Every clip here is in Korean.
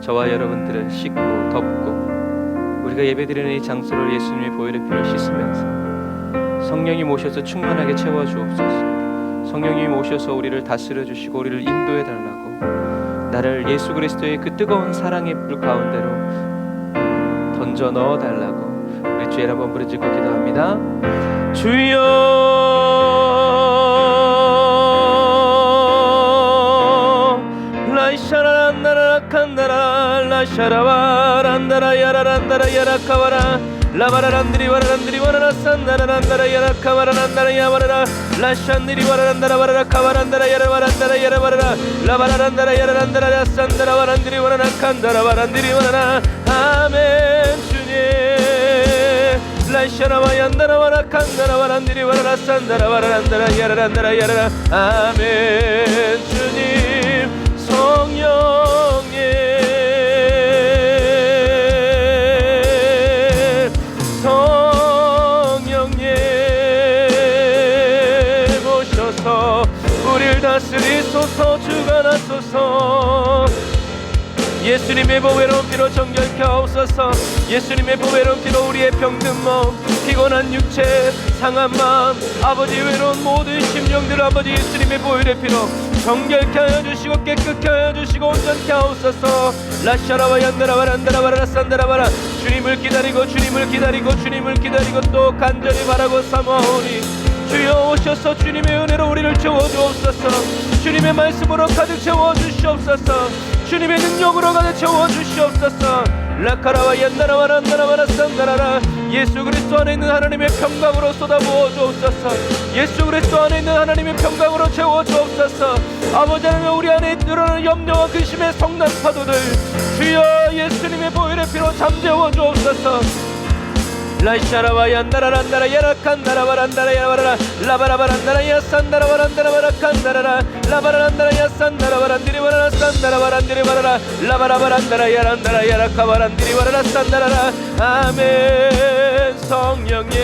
저와 여러분들을 씻고 덮고 우리가 예배드리는 이 장소를 예수님의 보혈의 피로 씻으면서 성령님 오셔서 충만하게 채워주옵소서. 성령님이 오셔서 우리를 다스려 주시고 우리를 인도해 달라고, 나를 예수 그리스도의 그 뜨거운 사랑의 불 가운데로 던져 넣어 달라고 우리 주의 한번 부르짖고 기도합니다. 주여 라이샤라란다라 칸다라 라샤라와 란다라 야라란다라 야라카와라 라바라란드리 와라란드리 와라라 산다라란다라 야라카와라란다라 야와라라 라샨드리 와라란다라 와라라 카와란다라 야라와란다라 야라와라라 라바라란다라 야라란다라 야산다라 와란드리 와라라 칸다라 와란드리 와라라. 아멘. 주님 라샤라와 얀다라 와라 칸다라 와란드리 와라라 산다라 와라란다라 야라란다라 야라라. 아멘. 주님 성령님 우리를 다스리소서. 주가 나소서. 예수님의 보배로운 피로 정결케 하옵소서. 예수님의 보배로운 피로 우리의 병든 몸, 피곤한 육체, 상한 마음, 아버지 외로운 모든 심령들 아버지 예수님의 보혈의 피로 정결케 하여 주시고 깨끗게 하여 주시고 온전케 하옵소서. 라샤라와 얀다라와 란다라와 라산다라와라. 주님을 기다리고 주님을 기다리고 주님을 기다리고 또 간절히 바라고 사모하오니 주여 오셔서 주님의 은혜로 우리를 채워주옵소서. 주님의 말씀으로 가득 채워주시옵소서. 주님의 능력으로 가득 채워주시옵소서. 라카라와 얀다라와 란다라와 라산다라라. 예수 그리스도 안에 있는 하나님의 평강으로 쏟아부어 주옵소서. 예수 그리스도 안에 있는 하나님의 평강으로 채워주옵소서. 아버지 하나님, 우리 안에 드러나는 염려와 근심의 성난 파도들 주여 예수님의 보혈의 피로 잠재워 주옵소서. 라이샤라와 얀다라란다라 야라칸다라와 란다라 야와라라 라바라바란다라 야산다라와 란다라와 라칸다라라 라바라란다라 야산다라와 란디리와라라 산다라와 란디리와라라 라바라바란다라 야란다라 야라카와란디리와라라 산다라라. 아멘. 성령님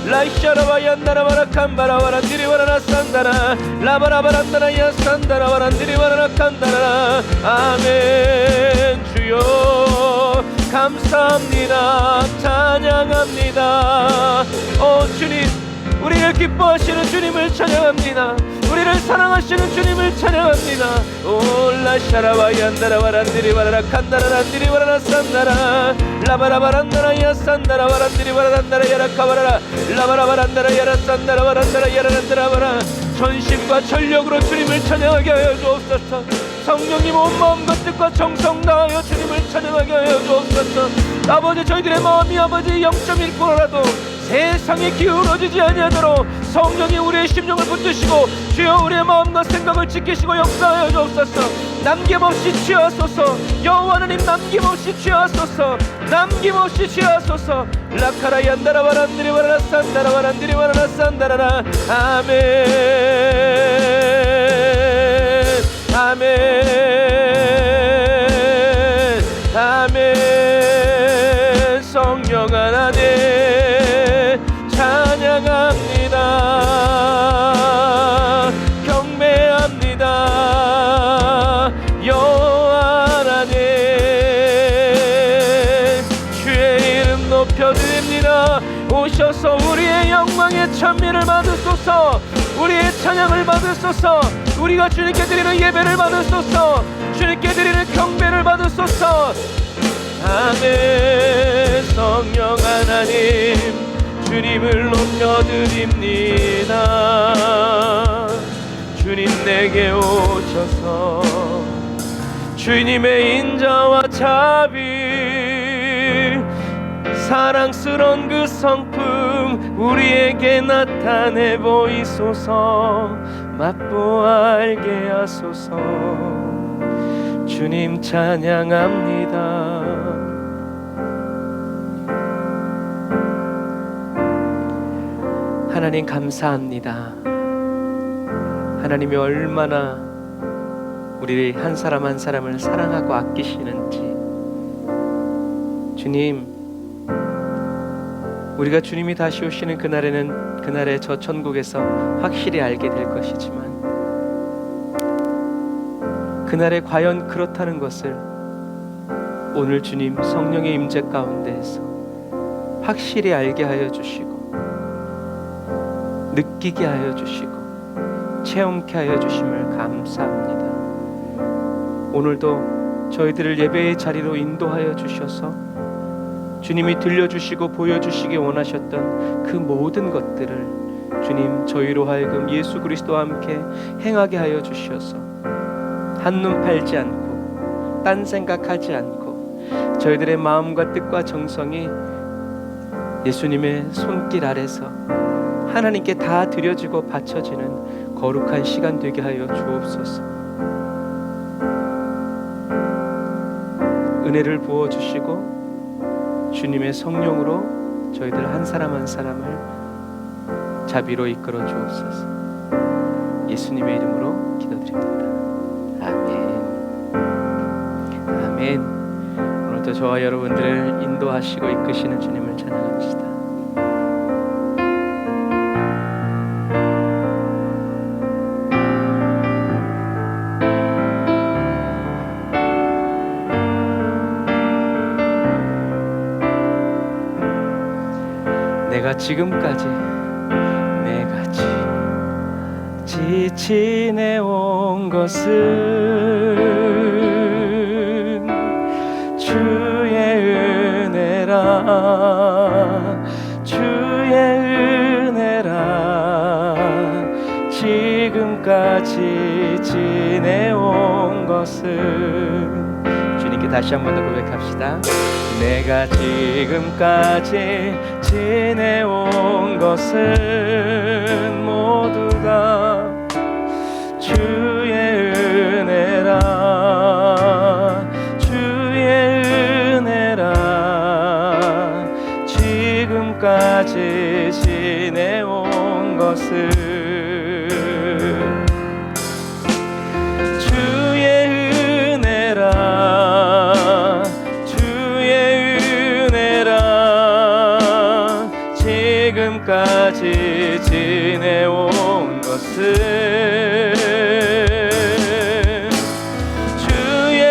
라이샤라와 얀다라와 라칸바라와 란디리와라라 산다라 라바라바란다라 야산다라와 란디리와라라 칸다라라. 아멘. 주여 감사합니다. 찬양합니다. 오 주님, 우리를 기뻐하시는 주님을 찬양합니다. 우리를 사랑하시는 주님을 찬양합니다. 오 라샤라와 얀다라와 란디리와라라 칸다라 란디리와라라 산다라 라바라바란다라 야산다라와 란디리와라란다라 야라카와라라 라바라바란다라 야라산다라와 란다라 야라란다라와라. 전심과 전력으로 주님을 찬양하게 하여 주옵소서. 성령님 온 마음과 뜻과 정성 다하여 주님을 찬양하게 하여 주옵소서. 아버지, 저희들의 마음이 아버지 0.1%라도 세상에 기울어지지 아니하도록 성령이 우리의 심령을 붙드시고 주여 우리의 마음과 생각을 지키시고 역사하여 주옵소서. 남김없이 취하소서. 여호와 하나님 남김없이 취하소서. 남김없이 취하소서. 라카라 얀다라와 란드리와라라 산다라와 란드리와라라 산다라라. 아멘. 아멘. 아멘. 성령 하나님 찬양합니다. 경배합니다. 여호와 하나님 주의 이름 높여드립니다. 오셔서 우리의 영광의 찬미를 받으소서. 우리의 찬양을 받으소서. 우리가 주님께 드리는 예배를 받으소서. 주님께 드리는 경배를 받으소서. 아멘. 성령 하나님 주님을 높여드립니다. 주님 내게 오셔서 주님의 인자와 자비 사랑스러운 그 성품 우리에게 나타내 보이소서. 맛보아 알게 하소서. 주님 찬양합니다. 하나님 감사합니다. 하나님이 얼마나 우리 한 사람 한 사람을 사랑하고 아끼시는지. 주님, 우리가 주님이 다시 오시는 그날에는 그날에 저 천국에서 확실히 알게 될 것이지만 그날에 과연 그렇다는 것을 오늘 주님 성령의 임재 가운데에서 확실히 알게 하여 주시고 느끼게 하여 주시고 체험케 하여 주심을 감사합니다. 오늘도 저희들을 예배의 자리로 인도하여 주셔서 주님이 들려주시고 보여주시기 원하셨던 그 모든 것들을 주님 저희로 하여금 예수 그리스도와 함께 행하게 하여 주셔서 한눈 팔지 않고 딴 생각하지 않고 저희들의 마음과 뜻과 정성이 예수님의 손길 아래서 하나님께 다 드려지고 바쳐지는 거룩한 시간 되게 하여 주옵소서. 은혜를 부어주시고 주님의 성령으로 저희들 한 사람 한 사람을 자비로 이끌어 주옵소서. 예수님의 이름으로 기도드립니다. 아멘. 아멘. 오늘도 저와 여러분들을 인도하시고 이끄시는 주님을 찬양합시다. 내가 지금까지 지내온 것은 주의 은혜라 주의 은혜라 지금까지 지내온 것은 주님께 다시 한 번 더 고백합시다. 내가 지금까지 지내온 것은 모두 다 주의 은혜라 주의 은혜라 지금까지 지내온 것은 주의 은혜라 주의 은혜라 지금까지 지내온 것은 주의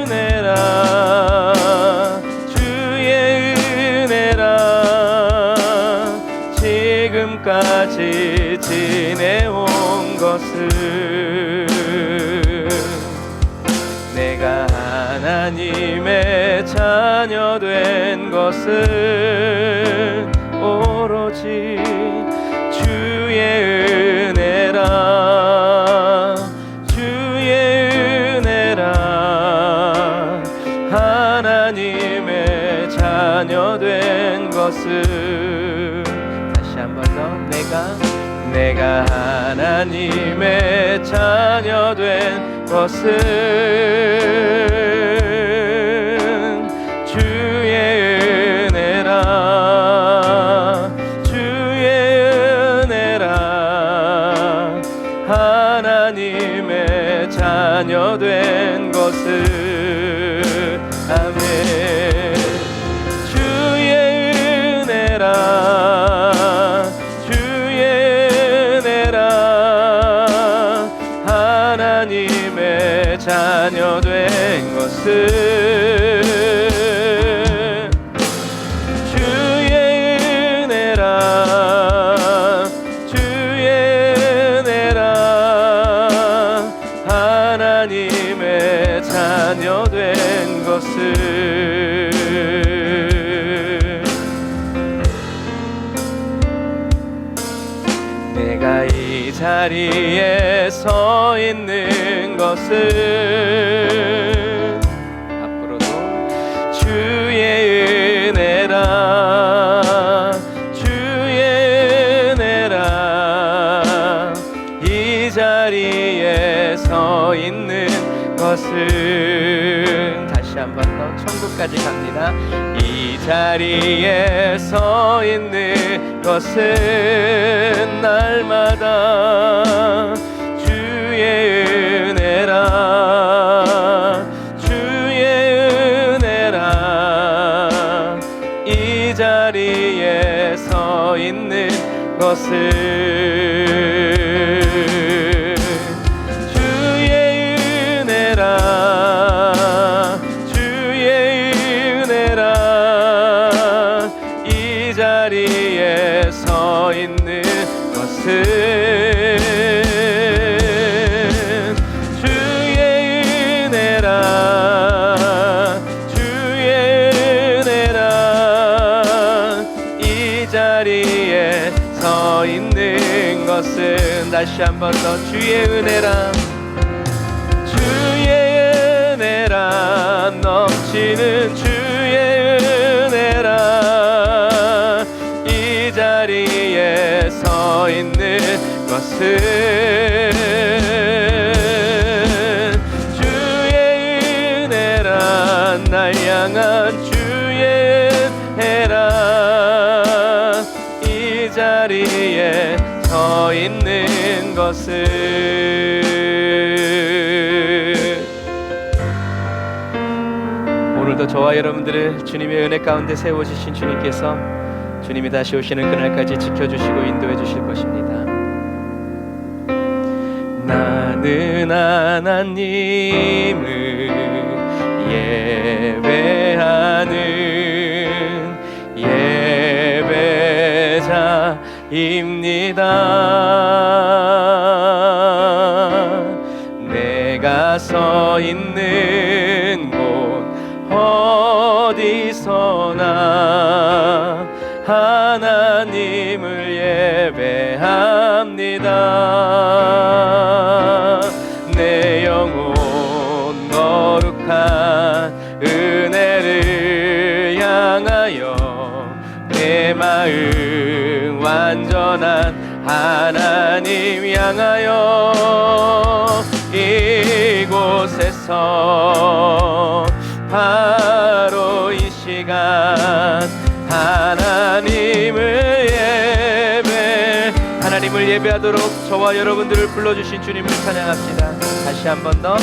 은혜라 주의 은혜라 지금까지 지내온 것은 내가 하나님의 자녀 된 것은 오로지 주의 은혜라 주의 은혜라 하나님의 자녀 된 것은 다시 한 번 더 내가 하나님의 자녀 된 것은 주의 은혜라 주의 은혜라 하나님의 자녀 된 것은 아멘. 주의 은혜라 주의 은혜라 하나님의 자녀 된 것은 주의 은혜라 주의 은혜라 하나님의 자녀 된 것은 내가 이 자리에 서 있는 것은 앞으로도 주의 은혜라 주의 은혜라 이 자리에 서 있는 것은 다시 한 번 더 천국까지 갑니다. 이 자리에 서 있는 것은 날마다 주의 은혜라 주의 은혜라 이 자리에 서 있는 것은 주의 다시 한 번 더 주의 은혜라 주의 은혜라 넘치는 주의 은혜라 이 자리에 서 있는 것은 주의 은혜라 날 향한 주의 은혜라 이 자리에 서 있는 것은 오늘도 저와 여러분들을 주님의 은혜 가운데 세워주신 주님께서 주님이 다시 오시는 그날까지 지켜주시고 인도해 주실 것입니다. 나는 하나님을 예배하는 예배자입니다. 내가 서 있는 곳 어디서나 하나님을 예배합니다. 내 영혼 거룩한 은혜를 향하여 내 마음 완전한 하나님 향하여 이곳에서 바로 이 시간 하나님을 예배하도록 저와 여러분들을 불러주신 주님을 찬양합니다. 다시 한 번 더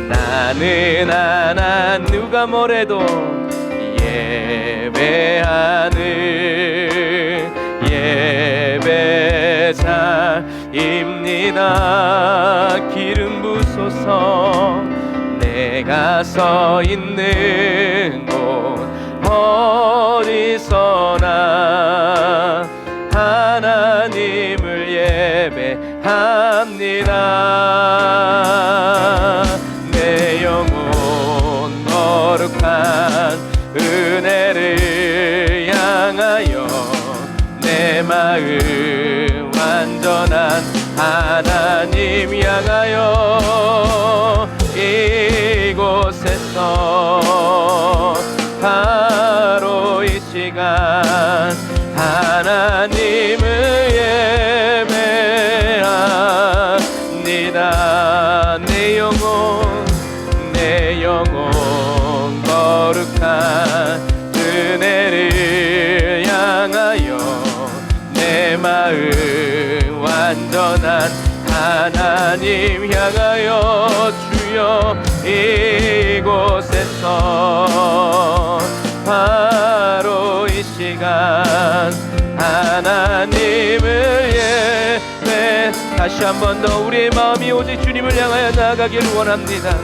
나는 하나 누가 뭐래도 예배하는 예배자입니다. 기름 부소서 내가 서 있는 곳 어디서나 하나님을 예배합니다. 내 영혼 거룩한 은혜를 향하여 내 마음 완전한 하나님 향하여 이곳에서 바로 이 시간 하나님을 예배합니다. 내 영혼 거룩한 은혜를 향하여 내 마음 완전한 하나님 향하여 주여 이곳에서 바로 이 시간 하나님을 예배 다시 한 번 더 우리의 마음이 오직 주님을 향하여 나아가기를 원합니다.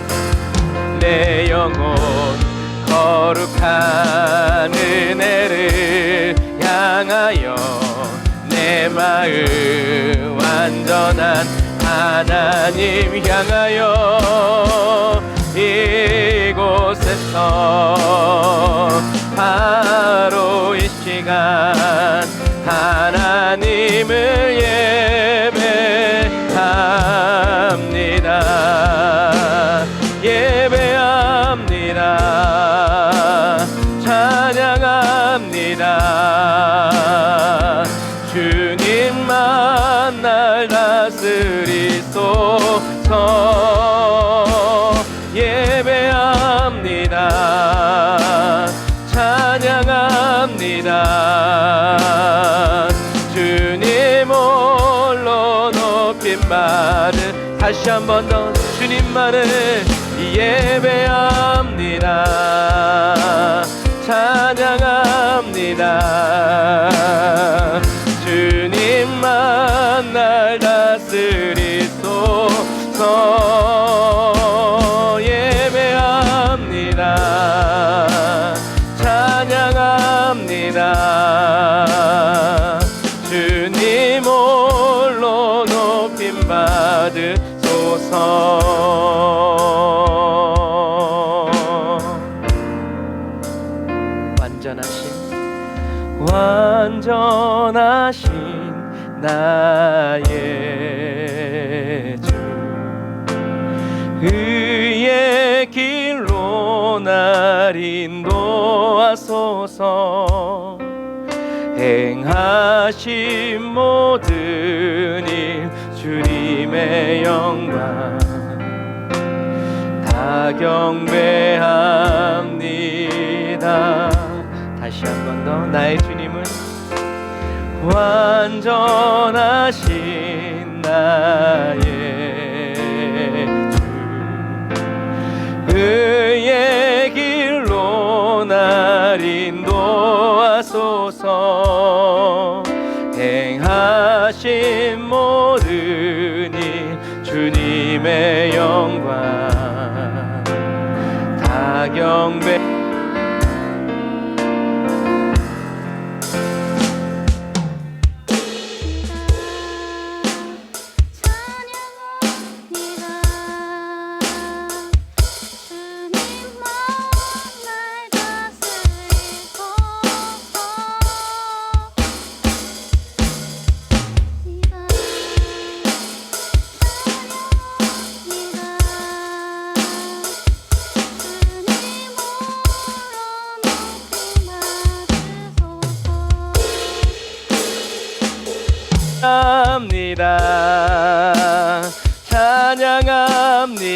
내 영혼 거룩한 은혜를 향하여 내 마음 완전한 하나님 향하여 이곳에서 바로 이 시간 하나님을 예배합니다. 예배합니다. 찬양합니다. 주님만 날 다스리소서. 예배합니다. 찬양합니다. 주님 홀로 높임 받은 다시 한 번 더 주님만을 예배합니다. 찬양합니다. 주님만 날 다스리소서. 예배합니다. 찬양합니다. 주님 홀로 높임 받으소서. 완전하신 나의 의의 길로 날 인도하소서. 행하신 모든 일 주님의 영광 다 경배합니다. 다시 한 번 더. 나의 주님은 완전하신 나의 주. 의의 길로 날 인도하소서. 행하신 모든 일 주님의 영광 다 경배.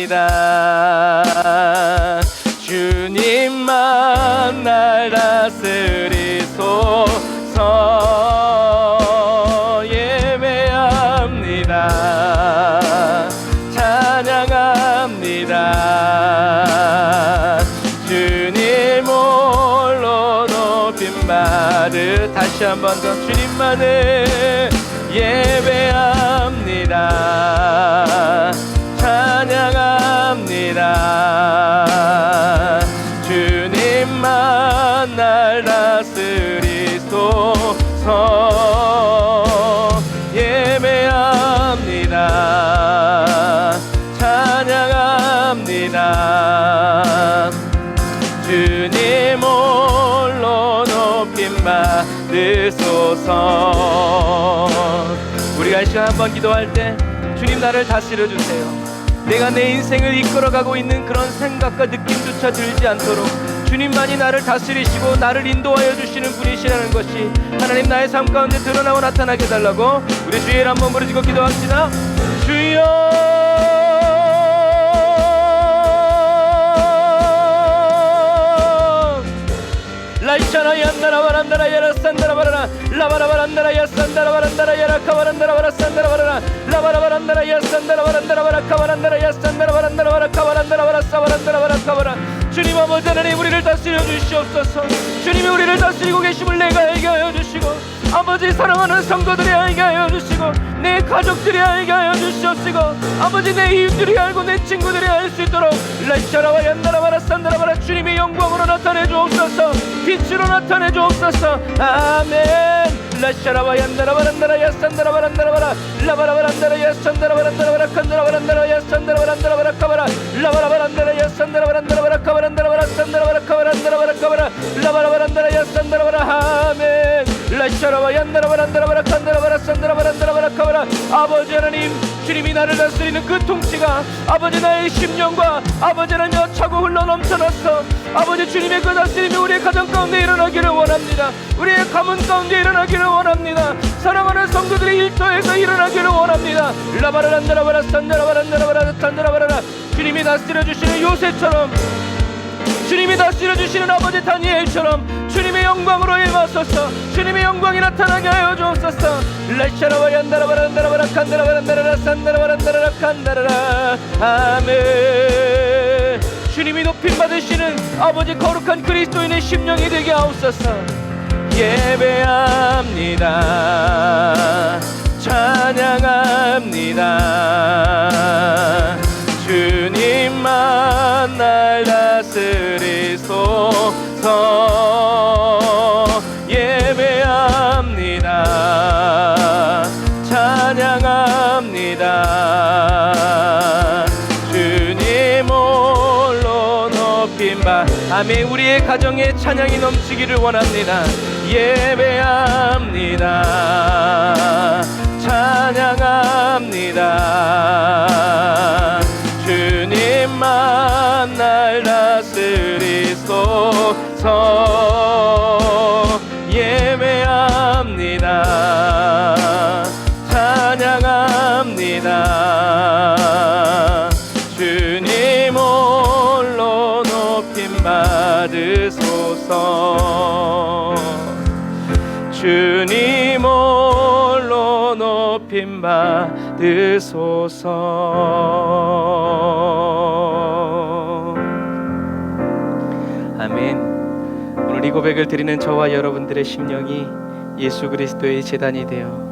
찬양합니다. 주님만 날 다스리소서. 예배합니다. 찬양합니다. 주님 홀로 높임받으. 다시 한 번 더. 주님만을 예배합니다. 찬양합니다. 주님만 날 다스리소서. 예배합니다. 찬양합니다. 주님 홀로 높임받으소서. 우리가 이 시간 한번 기도할 때 주님 나를 다스려 주세요. 내가 내 인생을 이끌어가고 있는 그런 생각과 느낌조차 들지 않도록 주님만이 나를 다스리시고 나를 인도하여 주시는 분이시라는 것이 하나님 나의 삶 가운데 드러나고 나타나게 해달라고 우리 주의 이름 한번 부르짖고 기도합시다. 주여 라이샤나 얀나라 바란다라 야라 산다라 바라나 라바라 바란다라 야 산다라 바란다라 야라 카바란다라 바라 산다라 바라나 라바라 바란다라 야 산다라 바란다라 바라 카바란다라 야 산다라 바란다라 바라 카바란다라 바라 사바란다라 바라 카바라. 주님 아버지 하나님 우리를 다스려 주시옵소서. 주님이 우리를 다스리고 계심을 내가 알게 하여 주시고 아버지 사랑하는 성도들이 알게 하여 주시고 내 가족들이 알게 하여 주시옵시고 아버지 내 이웃들이 알고 내 친구들이 알 수 있도록 라이샤라와 얀나라바라 산다라바라 주님의 영광으로 나타내 주옵소서. 빛으로 나타내 주옵소서. 아멘. 라샤라와 얀나라바란다라 야산다라바란다라바라 라바라바란다라 야산다라바란다라바라 칸다라바란다라 야산다라바란다라바라 카바라 라바라바란다라 야산다라바란다라바라 카바란다라바라 산다라바라 카바란다라바라 카바라 라바라바란다라 야산다라바라. 아멘. 라샤라와 얀나라바란다라바라 칸다라바라 산다라바란다라바라 카바라. 아버지 하나님 주님이 나를 다스리는 그 통치가 아버지 나의 심령과 아버지 하나님 차고 흘러 넘쳐났어. 아버지 주님의 그 다스림이 우리의 가정 가운데 일어나기를 원합니다. 우리의 가문 가운데 일어나기를 원합니다. 사랑하는 성도들의 일터에서 일어나기를 원합니다. 라바라란다라바라 산다라바란다라바라 산다라바라라. 주님이 다스려 주시는 요셉처럼 주님이 다스려 주시는 아버지 다니엘처럼 주님의 영광으로 임하소서. 주님의 영광이 나타나게 하여 주옵소서. 라샤라와 얀다라바란다라바라 칸다라바란다라라 산다라바란다라라 칸다라라. 아멘. 주님이 높임 받으시는 아버지 거룩한 그리스도인의 심령이 되게 하옵소서. 예배합니다. 찬양합니다. 주님만 날 다스리소서. 예배합니다. 찬양합니다. 주님 홀로 높임바. 아멘. 우리의 가정에 찬양이 넘치기를 원합니다. 예배합니다. 찬양합니다. 주님 다스리소서. 예배합니다. 찬양합니다. 주님 홀로 높임 받으소서. 주님 홀로 높임 받으소서. 아멘. 오늘 이 고백을 드리는 저와 여러분들의 심령이 예수 그리스도의 제단이 되어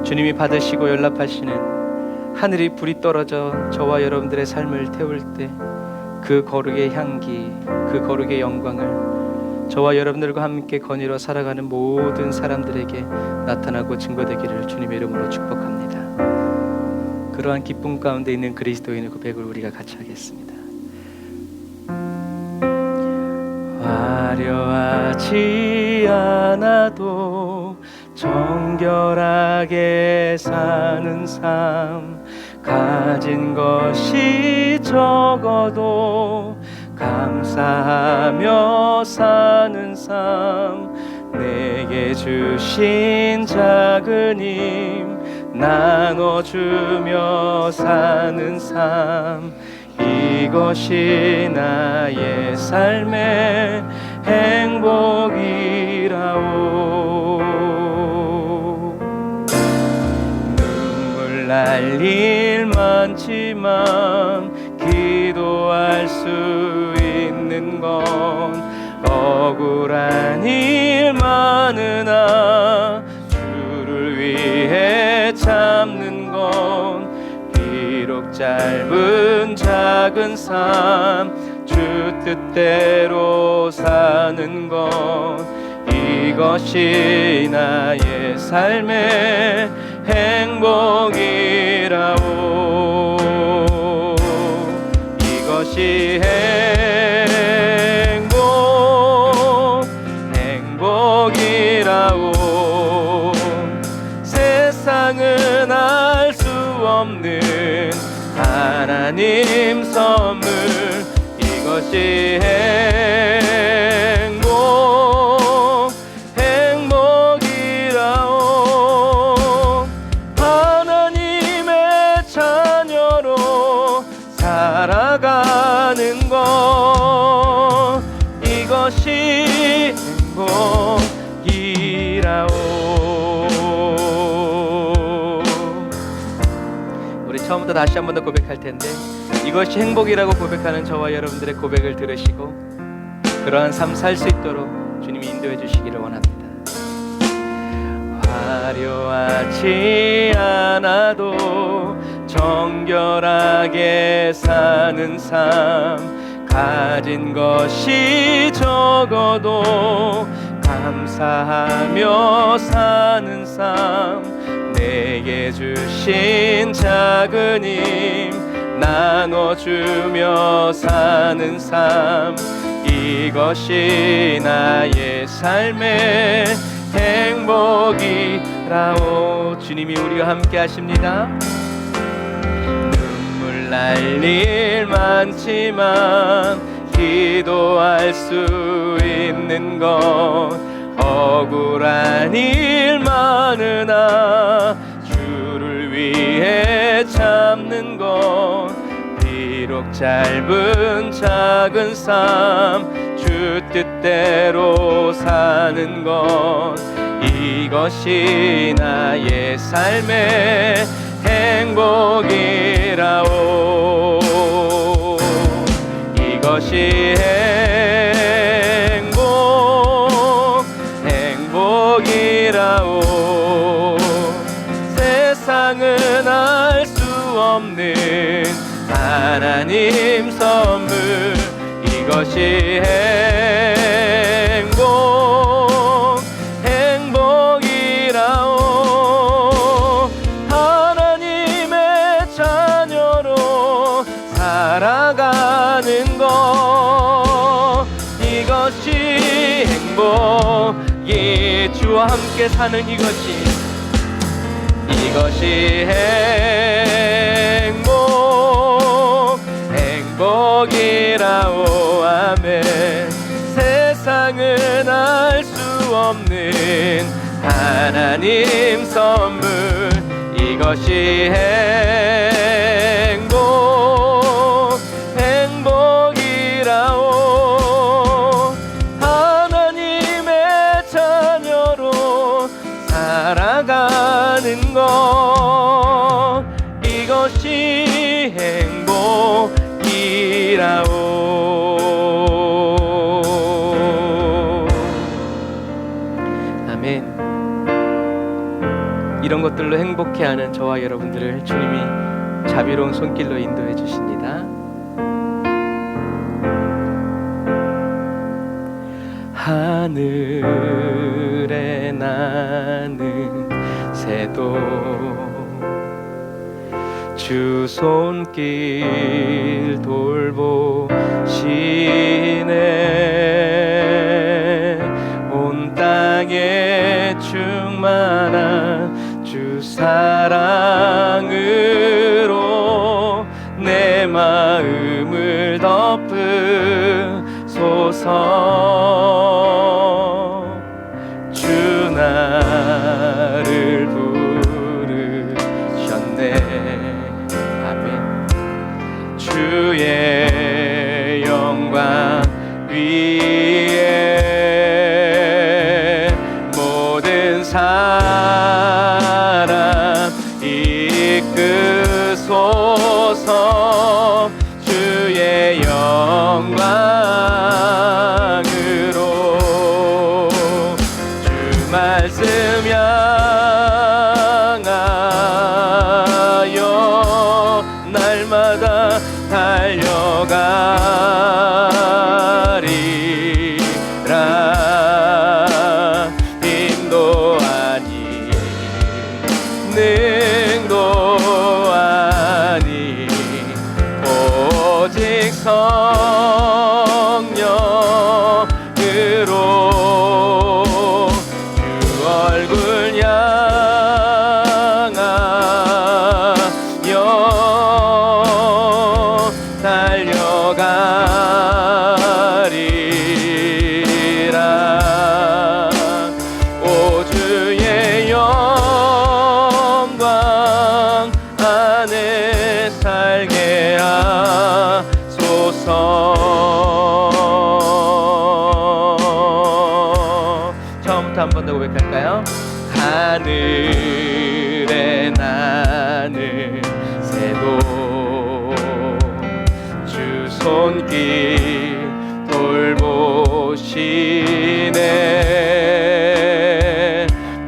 주님이 받으시고 연락하시는 하늘이 불이 떨어져 저와 여러분들의 삶을 태울 때 그 거룩의 향기, 그 거룩의 영광을 저와 여러분들과 함께 거닐어 살아가는 모든 사람들에게 나타나고 증거되기를 주님의 이름으로 축복합니다. 그러한 기쁨 가운데 있는 그리스도인의 고백을 우리가 같이 하겠습니다. 화려하지 않아도 정결하게 사는 삶, 가진 것이 적어도 감사하며 사는 삶, 내게 주신 작은 힘 나눠주며 사는 삶, 이것이 나의 삶의 행복이라오. 눈물 날 일 많지만 기도할 수 있는 건, 억울한 일 많으나 주를 위해 참는 건, 비록 짧은 작은 삶 주 뜻대로 사는 건, 이것이 나의 삶의 행복이라오. 이것이 행복이라오. 세상은 알 수 없는 하나님 선물, 이것이 행복이라오. 하나님의 자녀로 살아가는 것, 이것이 행복이라오. 우리 처음부터 다시 한 번 더 고백할 텐데, 이것이 행복이라고 고백하는 저와 여러분들의 고백을 들으시고 그러한 삶 살 수 있도록 주님이 인도해 주시기를 원합니다. 화려하지 않아도 정결하게 사는 삶, 가진 것이 적어도 감사하며 사는 삶, 내게 주신 작은 힘 나눠주며 사는 삶, 이것이 나의 삶의 행복이라오. 주님이 우리와 함께 하십니다. 눈물 날 일 많지만 기도할 수 있는 건, 억울한 일 많으나 주를 위해 참는 건, 비록 짧은 작은 삶 주 뜻대로 사는 건, 이것이 나의 삶의 행복이라오. 이것이 행복이라오. 세상은 알 수 없는 하나님 선물, 이것이 행복이라오. 하나님의 자녀로 살아가는 것, 이것이 행복이, 주와 함께 사는 이것이 행복이라오. 행복이라오. 아멘. 세상은 알 수 없는 하나님 선물, 이것이 행복이라오. 하나님의 자녀로 살아가는 것, 이것이 행복이라오. 아멘. 이런 것들로 행복해하는 저와 여러분들을 주님이 자비로운 손길로 인도해 주십니다. 하늘에 나는 새도 주 손길 돌보시네. 온 땅에 충만한 주 사랑으로 내 마음을 덮으소서. 주 나를 부르셨네. 아멘. 주의 영광 위에 모든 사람 이끄소서. 주의 영광으로 주 말씀 향하여 날마다 달려가리라. 힘도 아니 능도 아니 오직 성령으로 주 얼굴 향하여 달려가리라. 오 주의 영광 안에 살게 하소서. 처음부터 한 번 더 고백할까요? 하늘에 나는 새도 주 손길 돌보시네.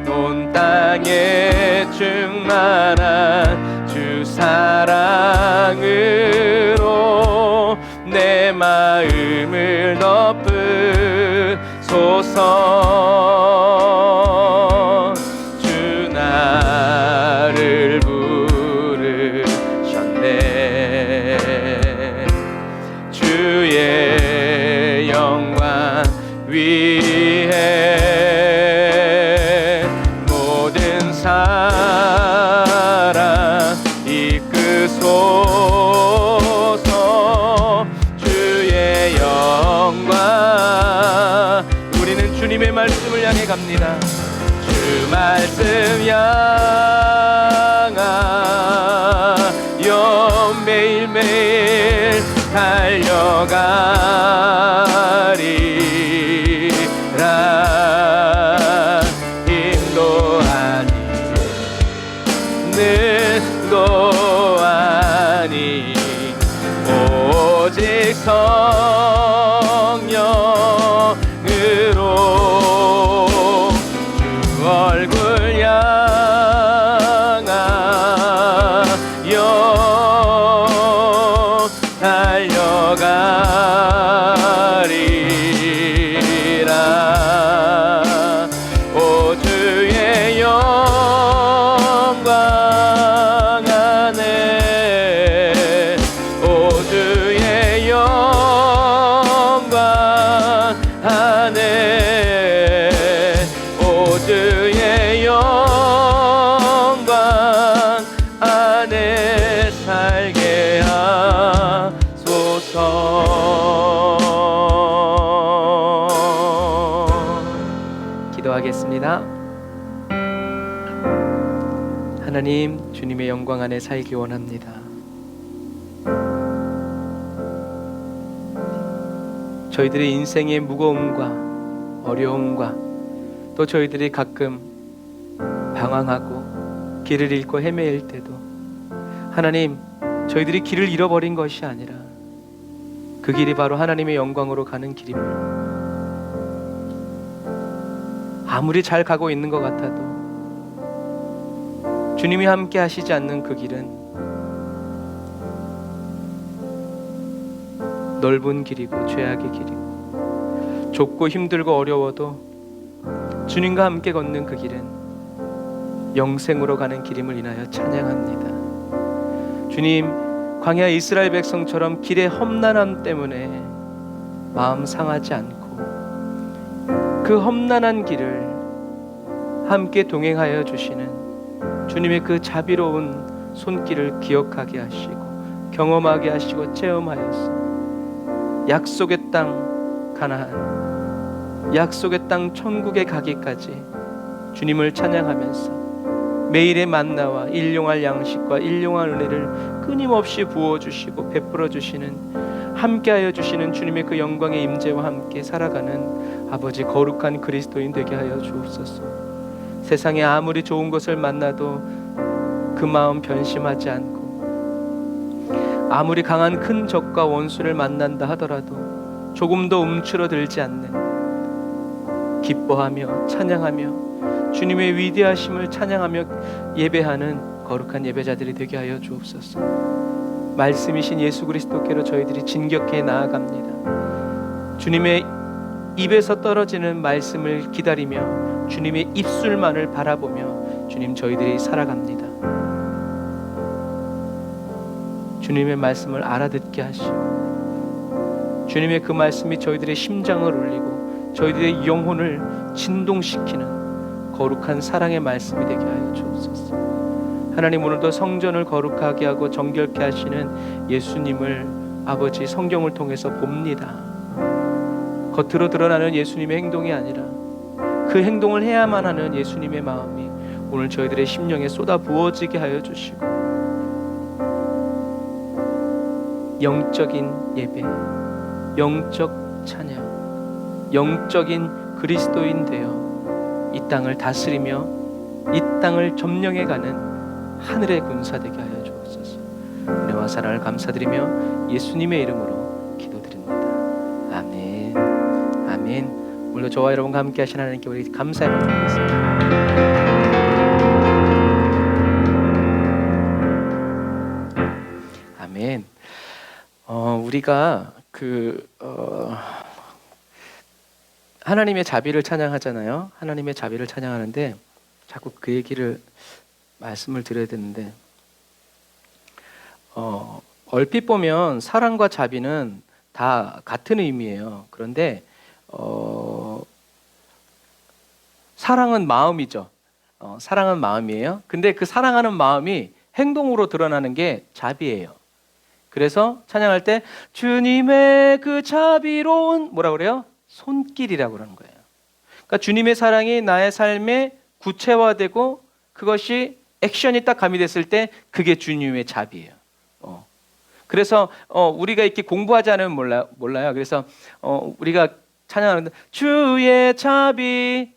온 땅에 충만한 주 사랑으로 내 마음을 덮으소서. 주 나를 부르셨네. 주의 영광 위에 모든 사람 이끄소서. 주의 영광. 우리는 주님의 말씀을 향해 갑니다. 주 말씀 향하여 매일매일 달려가리라. 힘도 아니 능도 아니 오직 성령으로 주 얼굴 향하여 달려가리라. 오 주의 영광 안에 오 주의 영광 기도하겠습니다. 하나님, 주님의 영광 안에 살기 원합니다. 저희들의 인생의 무거움과 어려움과 또 저희들이 가끔 방황하고 길을 잃고 헤매일 때도 하나님, 저희들이 길을 잃어버린 것이 아니라 그 길이 바로 하나님의 영광으로 가는 길임을 아무리 잘 가고 있는 것 같아도 주님이 함께 하시지 않는 그 길은 넓은 길이고 죄악의 길이고 좁고 힘들고 어려워도 주님과 함께 걷는 그 길은 영생으로 가는 길임을 인하여 찬양합니다. 주님, 광야 이스라엘 백성처럼 길의 험난함 때문에 마음 상하지 않고 그 험난한 길을 함께 동행하여 주시는 주님의 그 자비로운 손길을 기억하게 하시고 경험하게 하시고 체험하여서 약속의 땅 가나안, 약속의 땅 천국에 가기까지 주님을 찬양하면서 매일의 만나와 일용할 양식과 일용할 은혜를 끊임없이 부어주시고 베풀어주시는, 함께하여 주시는 주님의 그 영광의 임재와 함께 살아가는 아버지 거룩한 그리스도인 되게 하여 주옵소서. 세상에 아무리 좋은 것을 만나도 그 마음 변심하지 않고 아무리 강한 큰 적과 원수를 만난다 하더라도 조금도 움츠러들지 않는, 기뻐하며 찬양하며 주님의 위대하심을 찬양하며 예배하는 거룩한 예배자들이 되게 하여 주옵소서. 말씀이신 예수 그리스도께로 저희들이 진격해 나아갑니다. 주님의 입에서 떨어지는 말씀을 기다리며 주님의 입술만을 바라보며 주님, 저희들이 살아갑니다. 주님의 말씀을 알아듣게 하시고 주님의 그 말씀이 저희들의 심장을 울리고 저희들의 영혼을 진동시키는 거룩한 사랑의 말씀이 되게 하여 주옵소서. 하나님, 오늘도 성전을 거룩하게 하고 정결케 하시는 예수님을 아버지 성경을 통해서 봅니다. 겉으로 드러나는 예수님의 행동이 아니라 그 행동을 해야만 하는 예수님의 마음이 오늘 저희들의 심령에 쏟아 부어지게 하여 주시고 영적인 예배, 영적 찬양, 영적인 그리스도인 되어 이 땅을 다스리며 이 땅을 점령해가는 하늘의 군사 되게 하여 주옵소서. 은혜와 사랑을 감사드리며 예수님의 이름으로 기도드립니다. 아멘. 아멘. 오늘도 저와 여러분과 함께 하신 하나님께 우리 감사의 말씀 드리겠습니다. 아멘. 우리가 하나님의 자비를 찬양하잖아요. 하나님의 자비를 찬양하는데 자꾸 그 얘기를 말씀을 드려야 되는데 얼핏 보면 사랑과 자비는 다 같은 의미예요. 그런데 사랑은 마음이죠. 사랑은 마음이에요. 근데 그 사랑하는 마음이 행동으로 드러나는 게 자비예요. 그래서 찬양할 때 주님의 그 자비로운 뭐라 그래요? 손길이라고 그러는 거예요. 그러니까 주님의 사랑이 나의 삶에 구체화되고 그것이 액션이 딱 가미됐을 때 그게 주님의 자비예요. 그래서 우리가 이렇게 공부하지 않으면 몰라요. 그래서 우리가 찬양하는데 주의 자비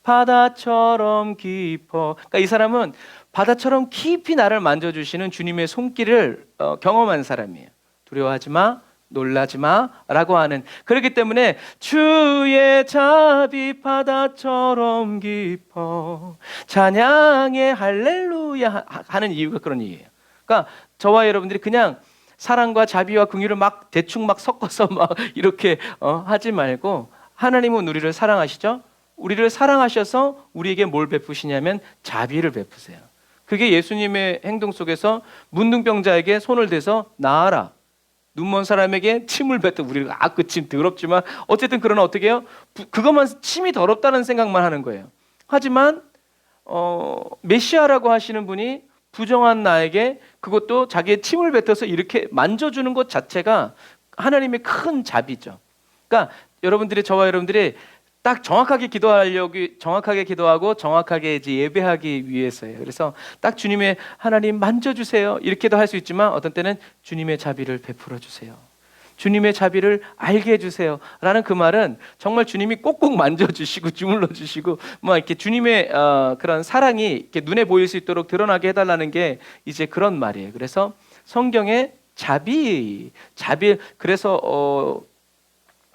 바다처럼 깊어. 그러니까 이 사람은 바다처럼 깊이 나를 만져주시는 주님의 손길을 경험한 사람이에요. 두려워하지 마, 놀라지 마라고 하는. 그렇기 때문에 주의 자비 바다처럼 깊어 찬양의 할렐루야 하는 이유가 그런 이유예요. 그러니까 저와 여러분들이 그냥 사랑과 자비와 긍휼을 막 대충 막 섞어서 막 이렇게 하지 말고, 하나님은 우리를 사랑하시죠? 우리를 사랑하셔서 우리에게 뭘 베푸시냐면 자비를 베푸세요. 그게 예수님의 행동 속에서 문둥병자에게 손을 대서 나아라, 눈먼 사람에게 침을 뱉어. 우리가 그 침 더럽지만 어쨌든 그러나 어떻게 해요? 그것만 침이 더럽다는 생각만 하는 거예요. 하지만 메시아라고 하시는 분이 부정한 나에게 그것도 자기의 침을 뱉어서 이렇게 만져주는 것 자체가 하나님의 큰 자비죠. 그러니까 저와 여러분들이 딱 정확하게 기도하고 정확하게 이제 예배하기 위해서예요. 그래서 딱 주님의 하나님 만져주세요 이렇게도 할 수 있지만 어떤 때는 주님의 자비를 베풀어 주세요. 주님의 자비를 알게 해주세요 라는 그 말은 정말 주님이 꼭꼭 만져주시고 주물러 주시고 뭐 이렇게 주님의 그런 사랑이 이렇게 눈에 보일 수 있도록 드러나게 해달라는 게 이제 그런 말이에요. 그래서 성경에 자비 그래서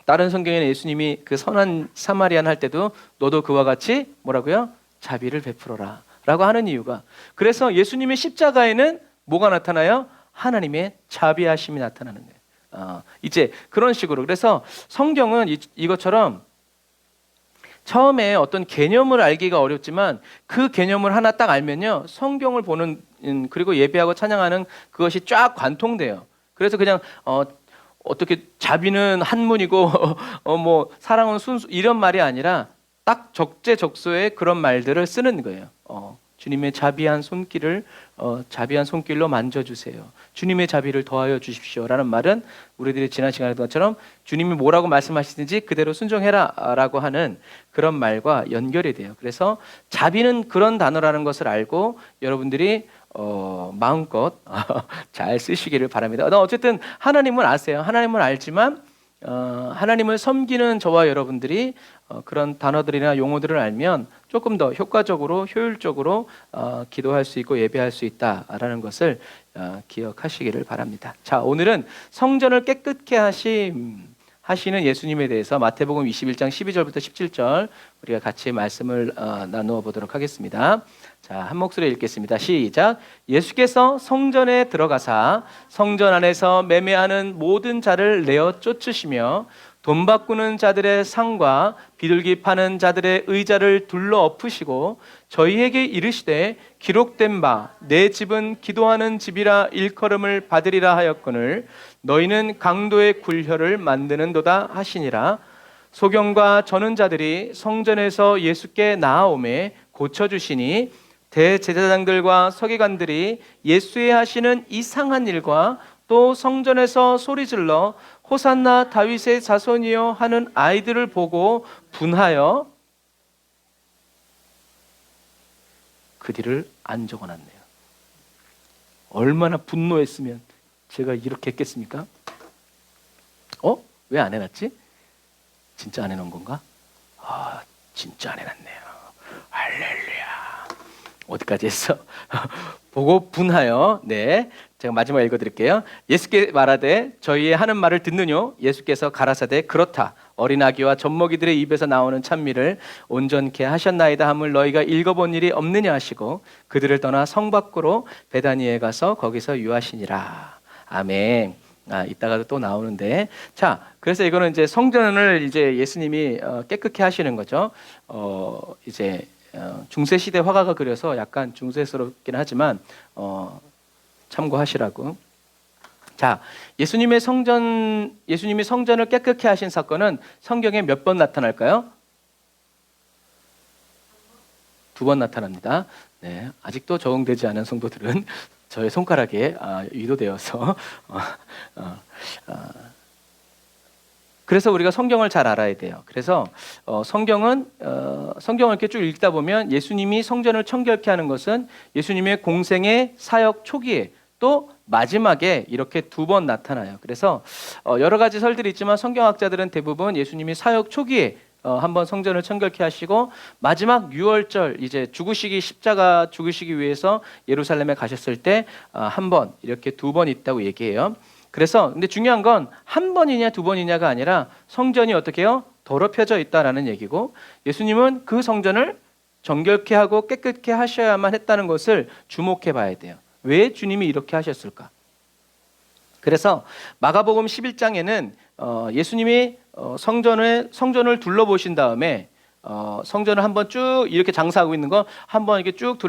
다른 성경에는 예수님이 그 선한 사마리안 할 때도 너도 그와 같이 뭐라고요? 자비를 베풀어라 라고 하는 이유가, 그래서 예수님의 십자가에는 뭐가 나타나요? 하나님의 자비하심이 나타나는 거예요. 이제 그런 식으로, 그래서 성경은 이것처럼 처음에 어떤 개념을 알기가 어렵지만 그 개념을 하나 딱 알면요, 성경을 보는 그리고 예배하고 찬양하는 그것이 쫙 관통돼요. 그래서 그냥 어떻게 자비는 한문이고 뭐 사랑은 순수 이런 말이 아니라 딱 적재적소에 그런 말들을 쓰는 거예요. 주님의 자비한 손길로 만져주세요. 주님의 자비를 더하여 주십시오라는 말은 우리들이 지난 시간에 했던 것처럼 주님이 뭐라고 말씀하시든지 그대로 순종해라라고 하는 그런 말과 연결이 돼요. 그래서 자비는 그런 단어라는 것을 알고 여러분들이 마음껏 잘 쓰시기를 바랍니다. 어쨌든 하나님은 아세요. 하나님은 알지만 하나님을 섬기는 저와 여러분들이 그런 단어들이나 용어들을 알면 조금 더 효과적으로 효율적으로 기도할 수 있고 예배할 수 있다라는 것을 기억하시기를 바랍니다. 자, 오늘은 성전을 깨끗게 하시는 예수님에 대해서 마태복음 21장 12절부터 17절 우리가 같이 말씀을 나누어 보도록 하겠습니다. 자, 한 목소리에 읽겠습니다. 시작. 예수께서 성전에 들어가사 성전 안에서 매매하는 모든 자를 내어 쫓으시며 돈 바꾸는 자들의 상과 비둘기 파는 자들의 의자를 둘러 엎으시고 저희에게 이르시되 기록된 바 내 집은 기도하는 집이라 일컬음을 받으리라 하였거늘 너희는 강도의 굴혀를 만드는도다 하시니라. 소경과 저는 자들이 성전에서 예수께 나아오매 고쳐주시니 대제사장들과 서기관들이 예수의 하시는 이상한 일과 또 성전에서 소리질러 호산나 다윗의 자손이여 하는 아이들을 보고 분하여 그 뒤를 안 적어놨네요. 얼마나 분노했으면 제가 이렇게 했겠습니까? 왜 안 해놨지? 진짜 안 해놓은 건가? 진짜 안 해놨네요. 할렐루야. 어디까지 했어? 보고 분하여. 네, 제가 마지막 읽어드릴게요. 예수께 말하되 저희의 하는 말을 듣느뇨? 예수께서 가라사대 그렇다. 어린 아기와 젖먹이들의 입에서 나오는 찬미를 온전케 하셨나이다 함을 너희가 읽어본 일이 없느냐 하시고 그들을 떠나 성 밖으로 베다니에 가서 거기서 유하시니라. 아멘. 이따가도 또 나오는데, 자, 그래서 이거는 이제 성전을 이제 예수님이 깨끗게 하시는 거죠. 이제 중세 시대 화가가 그려서 약간 중세스럽긴 하지만 참고하시라고. 자, 예수님이 성전을 깨끗게 하신 사건은 성경에 몇 번 나타날까요? 2번 나타납니다. 네, 아직도 적응되지 않은 성도들은 저의 손가락에 위도되어서 그래서 우리가 성경을 잘 알아야 돼요. 그래서 성경을 이렇게 쭉 읽다 보면 예수님이 성전을 청결케 하는 것은 예수님의 공생의 사역 초기에 또 마지막에 이렇게 2번 나타나요. 그래서 여러 가지 설들이 있지만 성경학자들은 대부분 예수님이 사역 초기에 한번 성전을 청결케 하시고 마지막 6월절 이제 십자가 죽으시기 위해서 예루살렘에 가셨을 때 한 번 이렇게 2번 있다고 얘기해요. 그래서 근데 중요한 건 한 번이냐 2번이냐가 아니라 성전이 어떻게 해요? 더럽혀져 있다라는 얘기고 예수님은 그 성전을 정결케 하고 깨끗게 하셔야만 했다는 것을 주목해 봐야 돼요. 왜 주님이 이렇게 하셨을까? 그래서 마가복음 11장에는 예수님이 성전을 둘러보신 다음에 성전을 한번 쭉 이렇게 장사하고 있는 거 한번 이렇게 쭉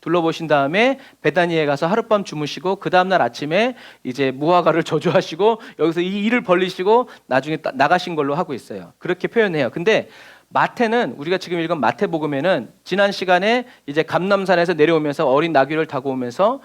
둘러보신 다음에 베다니에 가서 하룻밤 주무시고 그 다음날 아침에 이제 무화과를 저주하시고 여기서 이 일을 벌리시고 나중에 나가신 걸로 하고 있어요. 그렇게 표현해요. 근데 마태는 우리가 지금 읽은 마태복음에는 지난 시간에 이제 감람산에서 내려오면서 어린 나귀를 타고 오면서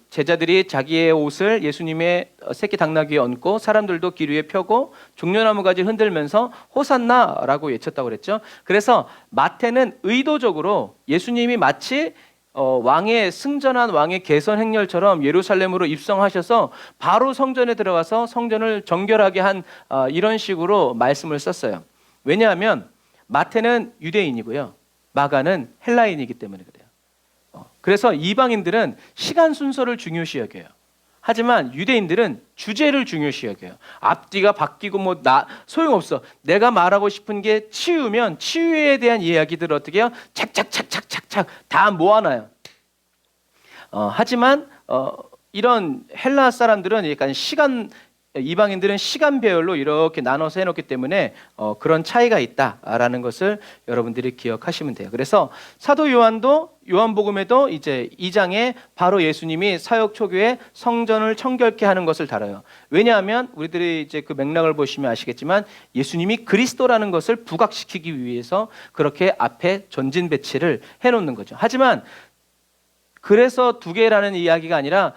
제자들이 자기의 옷을 예수님의 새끼 당나귀에 얹고 사람들도 길 위에 펴고 종려나무 가지 흔들면서 호산나라고 외쳤다고 그랬죠. 그래서 마태는 의도적으로 예수님이 마치 왕의 승전한 왕의 개선 행렬처럼 예루살렘으로 입성하셔서 바로 성전에 들어가서 성전을 정결하게 한 이런 식으로 말씀을 썼어요. 왜냐하면 마태는 유대인이고요, 마가는 헬라인이기 때문에 그래요. 그래서 이방인들은 시간 순서를 중요시 여겨요. 하지만 유대인들은 주제를 중요시 여겨요. 앞뒤가 바뀌고 뭐 소용없어. 내가 말하고 싶은 게 치유면 치유에 대한 이야기들을 어떻게 해요? 착착착착착착 다 모아놔요. 하지만 이런 헬라 사람들은 약간 이방인들은 시간 배열로 이렇게 나눠서 해놓기 때문에 그런 차이가 있다라는 것을 여러분들이 기억하시면 돼요. 그래서 사도 요한도 요한복음에도 이제 2장에 바로 예수님이 사역 초기에 성전을 청결케 하는 것을 다뤄요. 왜냐하면 우리들이 이제 그 맥락을 보시면 아시겠지만 예수님이 그리스도라는 것을 부각시키기 위해서 그렇게 앞에 전진 배치를 해놓는 거죠. 하지만 그래서 두 개라는 이야기가 아니라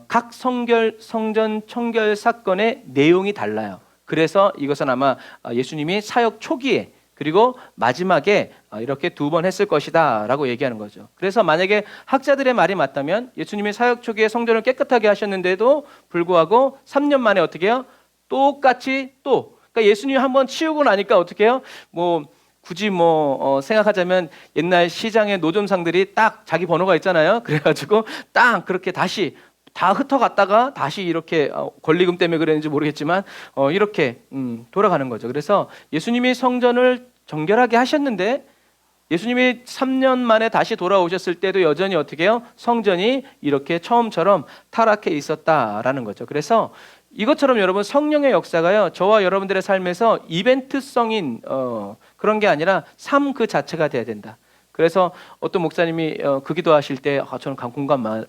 각 성전 청결 사건의 내용이 달라요. 그래서 이것은 아마 예수님이 사역 초기에 그리고 마지막에 이렇게 두 번 했을 것이다 라고 얘기하는 거죠. 그래서 만약에 학자들의 말이 맞다면 예수님이 사역 초기에 성전을 깨끗하게 하셨는데도 불구하고 3년 만에 어떻게 해요? 똑같이 그러니까 예수님이 한번 치우고 나니까 어떻게 해요? 굳이 생각하자면 옛날 시장의 노점상들이 딱 자기 번호가 있잖아요. 그래가지고 딱 그렇게 다시 다 흩어갔다가 다시 이렇게 권리금 때문에 그랬는지 모르겠지만 이렇게 돌아가는 거죠. 그래서 예수님이 성전을 정결하게 하셨는데 예수님이 3년 만에 다시 돌아오셨을 때도 여전히 어떻게 해요? 성전이 이렇게 처음처럼 타락해 있었다라는 거죠. 그래서 이것처럼 여러분 성령의 역사가요, 저와 여러분들의 삶에서 이벤트성인 그런 게 아니라 삶 그 자체가 돼야 된다. 그래서 어떤 목사님이 그 기도하실 때 저는 공감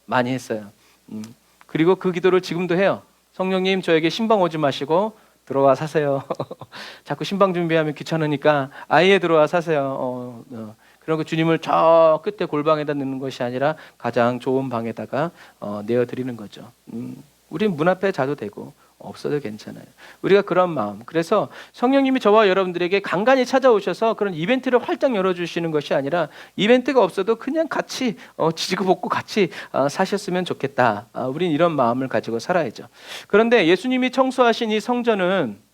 많이 했어요. 그리고 그 기도를 지금도 해요. 성령님, 저에게 신방 오지 마시고 들어와 사세요. 자꾸 신방 준비하면 귀찮으니까 아예 들어와 사세요. 그리고 주님을 저 끝에 골방에다 넣는 것이 아니라 가장 좋은 방에다가 내어드리는 거죠. 우린 문 앞에 자도 되고 없어도 괜찮아요. 우리가 그런 마음. 그래서 성령님이 저와 여러분들에게 간간히 찾아오셔서 그런 이벤트를 활짝 열어주시는 것이 아니라 이벤트가 없어도 그냥 같이 지지고 볶고 같이 사셨으면 좋겠다. 우린 이런 마음을 가지고 살아야죠. 그런데 예수님이 청소하신 이 성전은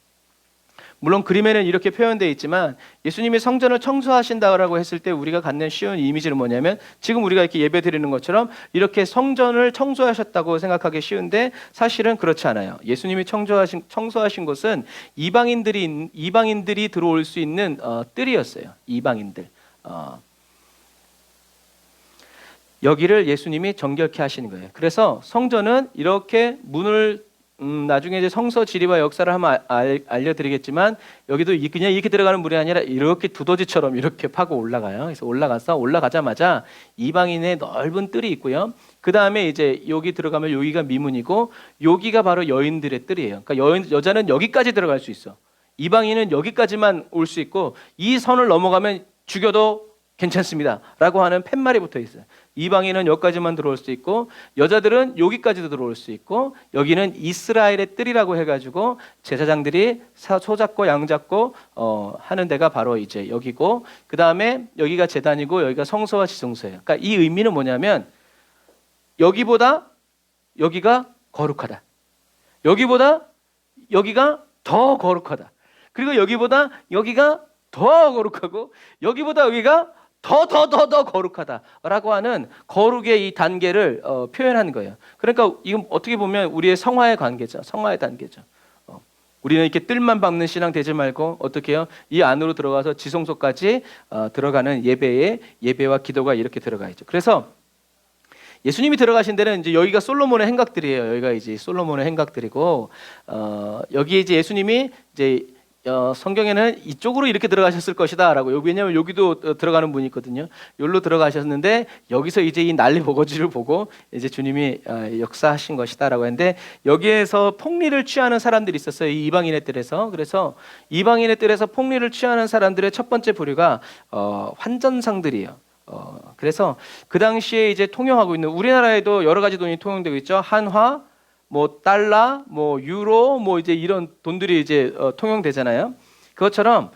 물론 그림에는 이렇게 표현되어 있지만 예수님이 성전을 청소하신다고 했을 때 우리가 갖는 쉬운 이미지는 뭐냐면 지금 우리가 이렇게 예배 드리는 것처럼 이렇게 성전을 청소하셨다고 생각하기 쉬운데 사실은 그렇지 않아요. 예수님이 청소하신 곳은 이방인들이 들어올 수 있는 뜰이었어요. 이방인들. 여기를 예수님이 정결케 하시는 거예요. 그래서 성전은 이렇게 문을 나중에 이제 성서 지리와 역사를 한번 알려드리겠지만 여기도 그냥 이렇게 들어가는 물이 아니라 이렇게 두더지처럼 이렇게 파고 올라가요. 그래서 올라가자마자 이방인의 넓은 뜰이 있고요. 그 다음에 이제 여기 들어가면 여기가 미문이고 여기가 바로 여인들의 뜰이에요. 그러니까 여자는 여기까지 들어갈 수 있어. 이방인은 여기까지만 올 수 있고 이 선을 넘어가면 죽여도 괜찮습니다 라고 하는 팻말이 붙어 있어요. 이방인은 여기까지만 들어올 수 있고 여자들은 여기까지도 들어올 수 있고 여기는 이스라엘의 뜰이라고 해가지고 제사장들이 소 잡고 양 잡고 하는 데가 바로 이제 여기고 그 다음에 여기가 제단이고 여기가 성소와 지성소예요. 그러니까 이 의미는 뭐냐면 여기보다 여기가 거룩하다. 여기보다 여기가 더 거룩하다. 그리고 여기보다 여기가 더 거룩하고 여기보다 여기가 더 거룩하다라고 하는 거룩의 이 단계를 표현한 거예요. 그러니까 이건 어떻게 보면 우리의 성화의 관계죠. 성화의 단계죠. 우리는 이렇게 뜰만 박는 신앙 되지 말고 어떻게 해요? 이 안으로 들어가서 지성소까지 들어가는 예배와 기도가 이렇게 들어가 있죠. 그래서 예수님이 들어가신 데는 이제 여기가 솔로몬의 행각들이에요. 여기가 이제 솔로몬의 행각들이고 여기 이제 예수님이 이제 성경에는 이쪽으로 이렇게 들어가셨을 것이다라고. 왜냐하면 여기도 들어가는 분이 있거든요. 여기로 들어가셨는데 여기서 이제 이 난리 버거지를 보고 이제 주님이 역사하신 것이다라고 했는데, 여기에서 폭리를 취하는 사람들이 있었어요. 이 이방인의 뜰에서. 그래서 이방인의 뜰에서 폭리를 취하는 사람들의 첫 번째 부류가 환전상들이에요. 그래서 그 당시에 이제 통용하고 있는, 우리나라에도 여러 가지 돈이 통용되고 있죠. 한화, 뭐 달러, 뭐 유로, 뭐 이제 이런 돈들이 이제 통용되잖아요. 그것처럼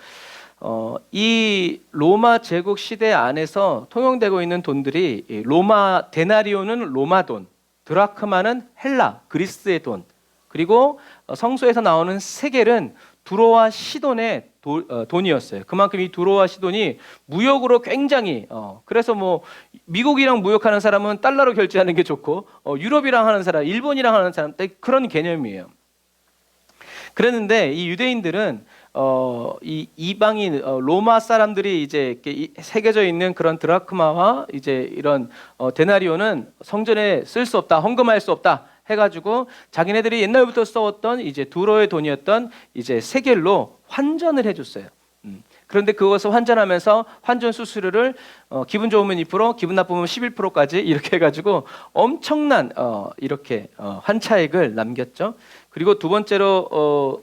이 로마 제국 시대 안에서 통용되고 있는 돈들이, 로마 데나리오는 로마 돈, 드라크마는 헬라 그리스의 돈, 그리고 성서에서 나오는 세겔은 두로와 시돈의 돈이었어요. 그만큼 이 두로와 시돈이 무역으로 굉장히 그래서 뭐 미국이랑 무역하는 사람은 달러로 결제하는 게 좋고, 유럽이랑 하는 사람, 일본이랑 하는 사람, 그런 개념이에요. 그랬는데 이 유대인들은 이 이방인 로마 사람들이 이제 이렇게 새겨져 있는 그런 드라크마와 이제 이런 데나리오는 성전에 쓸 수 없다, 헌금할 수 없다 해가지고 자기네들이 옛날부터 써왔던 이제 두로의 돈이었던 이제 세겔로 환전을 해줬어요. 그런데 그것을 환전하면서 환전 수수료를 기분 좋으면 2%, 기분 나쁘면 11%까지 이렇게 해가지고 엄청난 이렇게 환차익을 남겼죠. 그리고 두 번째로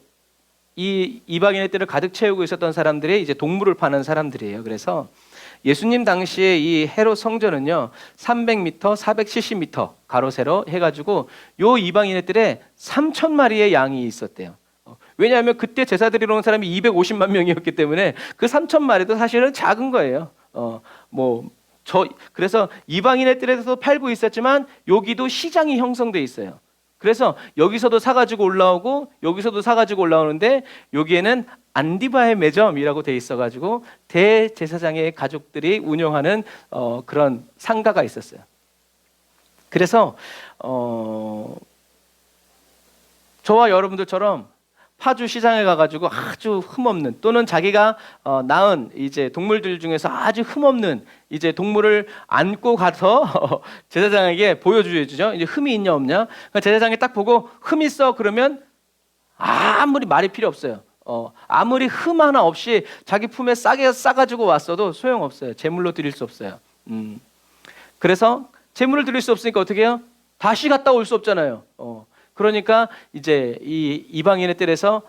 이 이방인의 뜰을 가득 채우고 있었던 사람들이 이제 동물을 파는 사람들이에요. 그래서 예수님 당시에 이 헤롯 성전은요 300m, 470m 가로 세로 해가지고 요 이방인의 뜰에 3,000마리의 양이 있었대요. 왜냐하면 그때 제사 드리러 온 사람이 250만 명이었기 때문에 그 3,000마리도 사실은 작은 거예요. 그래서 이방인의 뜰에서도 팔고 있었지만 여기도 시장이 형성돼 있어요. 그래서 여기서도 사가지고 올라오고 여기서도 사가지고 올라오는데, 여기에는 안디바의 매점이라고 돼 있어가지고 대제사장의 가족들이 운영하는 그런 상가가 있었어요. 그래서 저와 여러분들처럼 파주 시장에 가가지고 아주 흠없는, 또는 자기가 낳은 이제 동물들 중에서 아주 흠없는 이제 동물을 안고 가서 제사장에게 보여주죠. 이제 흠이 있냐 없냐. 그러니까 제사장이 딱 보고 흠 있어 그러면 아무리 말이 필요 없어요. 아무리 흠 하나 없이 자기 품에 싸가지고 왔어도 소용없어요. 제물로 드릴 수 없어요. 그래서 제물을 드릴 수 없으니까 어떻게 해요? 다시 갔다 올 수 없잖아요. 그러니까 이제 이 이방인의 뜰에서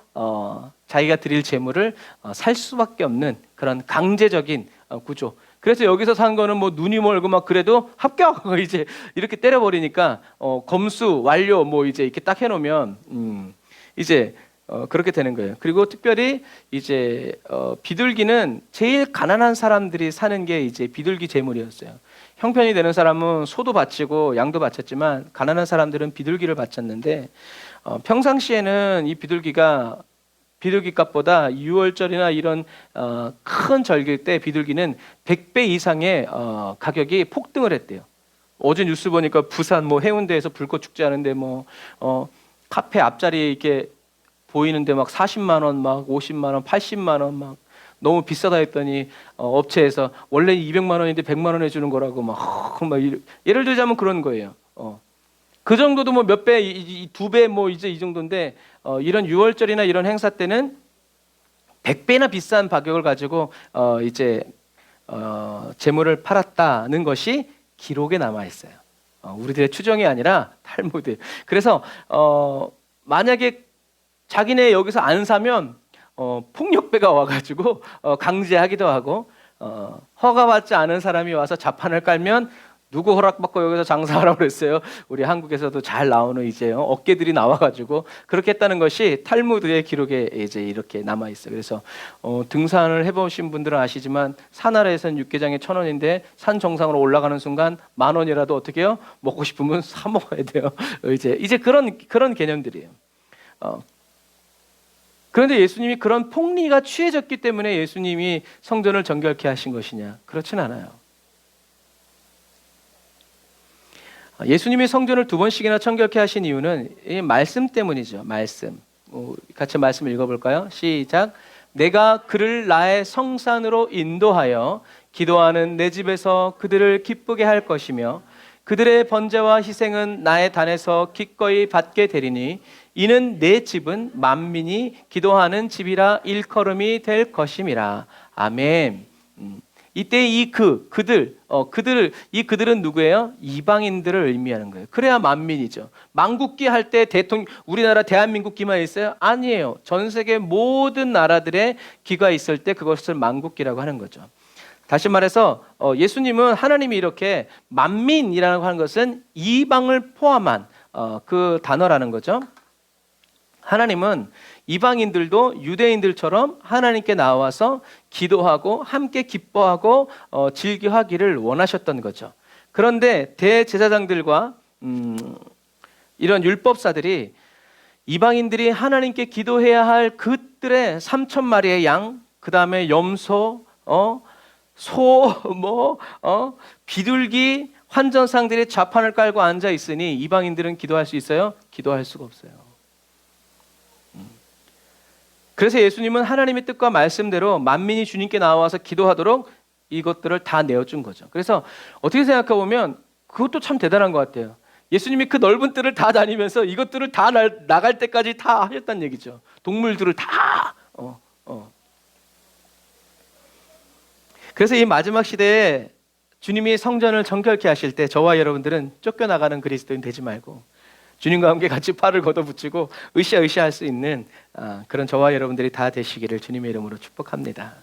자기가 드릴 재물을 살 수밖에 없는 그런 강제적인 구조. 그래서 여기서 산 거는 뭐 눈이 멀고 막 그래도 합격 이제 이렇게 때려버리니까 검수 완료 뭐 이제 이렇게 딱 해놓으면 이제 그렇게 되는 거예요. 그리고 특별히 이제 비둘기는 제일 가난한 사람들이 사는 게 이제 비둘기 재물이었어요. 형편이 되는 사람은 소도 바치고 양도 바쳤지만 가난한 사람들은 비둘기를 바쳤는데, 평상시에는 이 비둘기 값보다 6월절이나 이런 큰 절기 때 비둘기는 100배 이상의 가격이 폭등을 했대요. 어제 뉴스 보니까 부산 뭐 해운대에서 불꽃 축제 하는데 뭐 카페 앞자리에 이렇게 보이는데 막 40만 원, 막 50만 원, 80만 원 막 너무 비싸다 했더니 업체에서 원래 200만 원인데 100만 원에 주는 거라고 막 예를 들자면 그런 거예요. 그 정도도 뭐 몇 배, 2배 뭐 이제 이 정도인데 이런 6월절이나 이런 행사 때는 100배나 비싼 가격을 가지고 이제 재물을 팔았다는 것이 기록에 남아 있어요. 우리들의 추정이 아니라 탈무드. 그래서 만약에 자기네 여기서 안 사면 폭력배가 와가지고 강제하기도 하고, 허가받지 않은 사람이 와서 자판을 깔면 누구 허락받고 여기서 장사하라고 그랬어요. 우리 한국에서도 잘 나오는 이제 어깨들이 나와가지고 그렇게 했다는 것이 탈무드의 기록에 이제 이렇게 남아 있어요. 그래서 등산을 해보신 분들은 아시지만 산 아래에서는 육개장에 1,000원인데 산 정상으로 올라가는 순간 10,000원이라도 어떻게 해요? 먹고 싶으면 사 먹어야 돼요. 이제 그런 개념들이에요. 그런데 예수님이 그런 폭리가 취해졌기 때문에 예수님이 성전을 정결케 하신 것이냐? 그렇진 않아요. 예수님이 성전을 2번씩이나 정결케 하신 이유는 이 말씀 때문이죠. 말씀. 같이 말씀을 읽어볼까요? 시작. 내가 그를 나의 성산으로 인도하여 기도하는 내 집에서 그들을 기쁘게 할 것이며 그들의 번제와 희생은 나의 단에서 기꺼이 받게 되리니 이는 내 집은 만민이 기도하는 집이라 일컬음이 될 것임이라. 아멘. 이때 이 그들은 누구예요? 이방인들을 의미하는 거예요. 그래야 만민이죠. 만국기 할 때 우리나라 대한민국기만 있어요? 아니에요. 전 세계 모든 나라들의 기가 있을 때 그것을 만국기라고 하는 거죠. 다시 말해서 예수님은 하나님이 이렇게 만민이라고 하는 것은 이방을 포함한 그 단어라는 거죠. 하나님은 이방인들도 유대인들처럼 하나님께 나와서 기도하고 함께 기뻐하고 즐겨하기를 원하셨던 거죠. 그런데 대제사장들과 이런 율법사들이 이방인들이 하나님께 기도해야 할 그들의 3,000마리의 양, 그 다음에 염소, 소, 비둘기, 환전상들이 좌판을 깔고 앉아 있으니 이방인들은 기도할 수 있어요? 기도할 수가 없어요. 그래서 예수님은 하나님의 뜻과 말씀대로 만민이 주님께 나와서 기도하도록 이것들을 다 내어준 거죠. 그래서 어떻게 생각해 보면 그것도 참 대단한 것 같아요. 예수님이 그 넓은 뜰을 다 다니면서 이것들을 다 나갈 때까지 다 하셨다는 얘기죠. 동물들을 다. 그래서 이 마지막 시대에 주님이 성전을 정결케 하실 때 저와 여러분들은 쫓겨나가는 그리스도인 되지 말고 주님과 함께 같이 팔을 걷어붙이고 으쌰으쌰할 수 있는 그런 저와 여러분들이 다 되시기를 주님의 이름으로 축복합니다.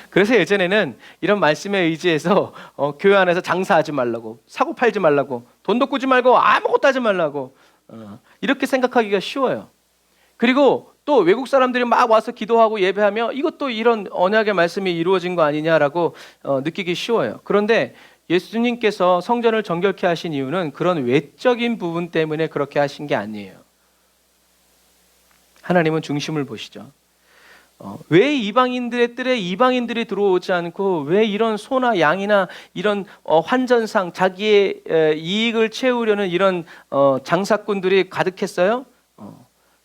그래서 예전에는 이런 말씀에 의지해서 교회 안에서 장사하지 말라고, 사고 팔지 말라고, 돈도 꾸지 말고 아무것도 하지 말라고 이렇게 생각하기가 쉬워요. 그리고 또 외국 사람들이 막 와서 기도하고 예배하며 이것도 이런 언약의 말씀이 이루어진 거 아니냐라고 느끼기 쉬워요. 그런데 예수님께서 성전을 정결케 하신 이유는 그런 외적인 부분 때문에 그렇게 하신 게 아니에요. 하나님은 중심을 보시죠. 왜 이방인들의 뜰에 이방인들이 들어오지 않고 왜 이런 소나 양이나 이런 환전상 자기의 이익을 채우려는 이런 장사꾼들이 가득했어요?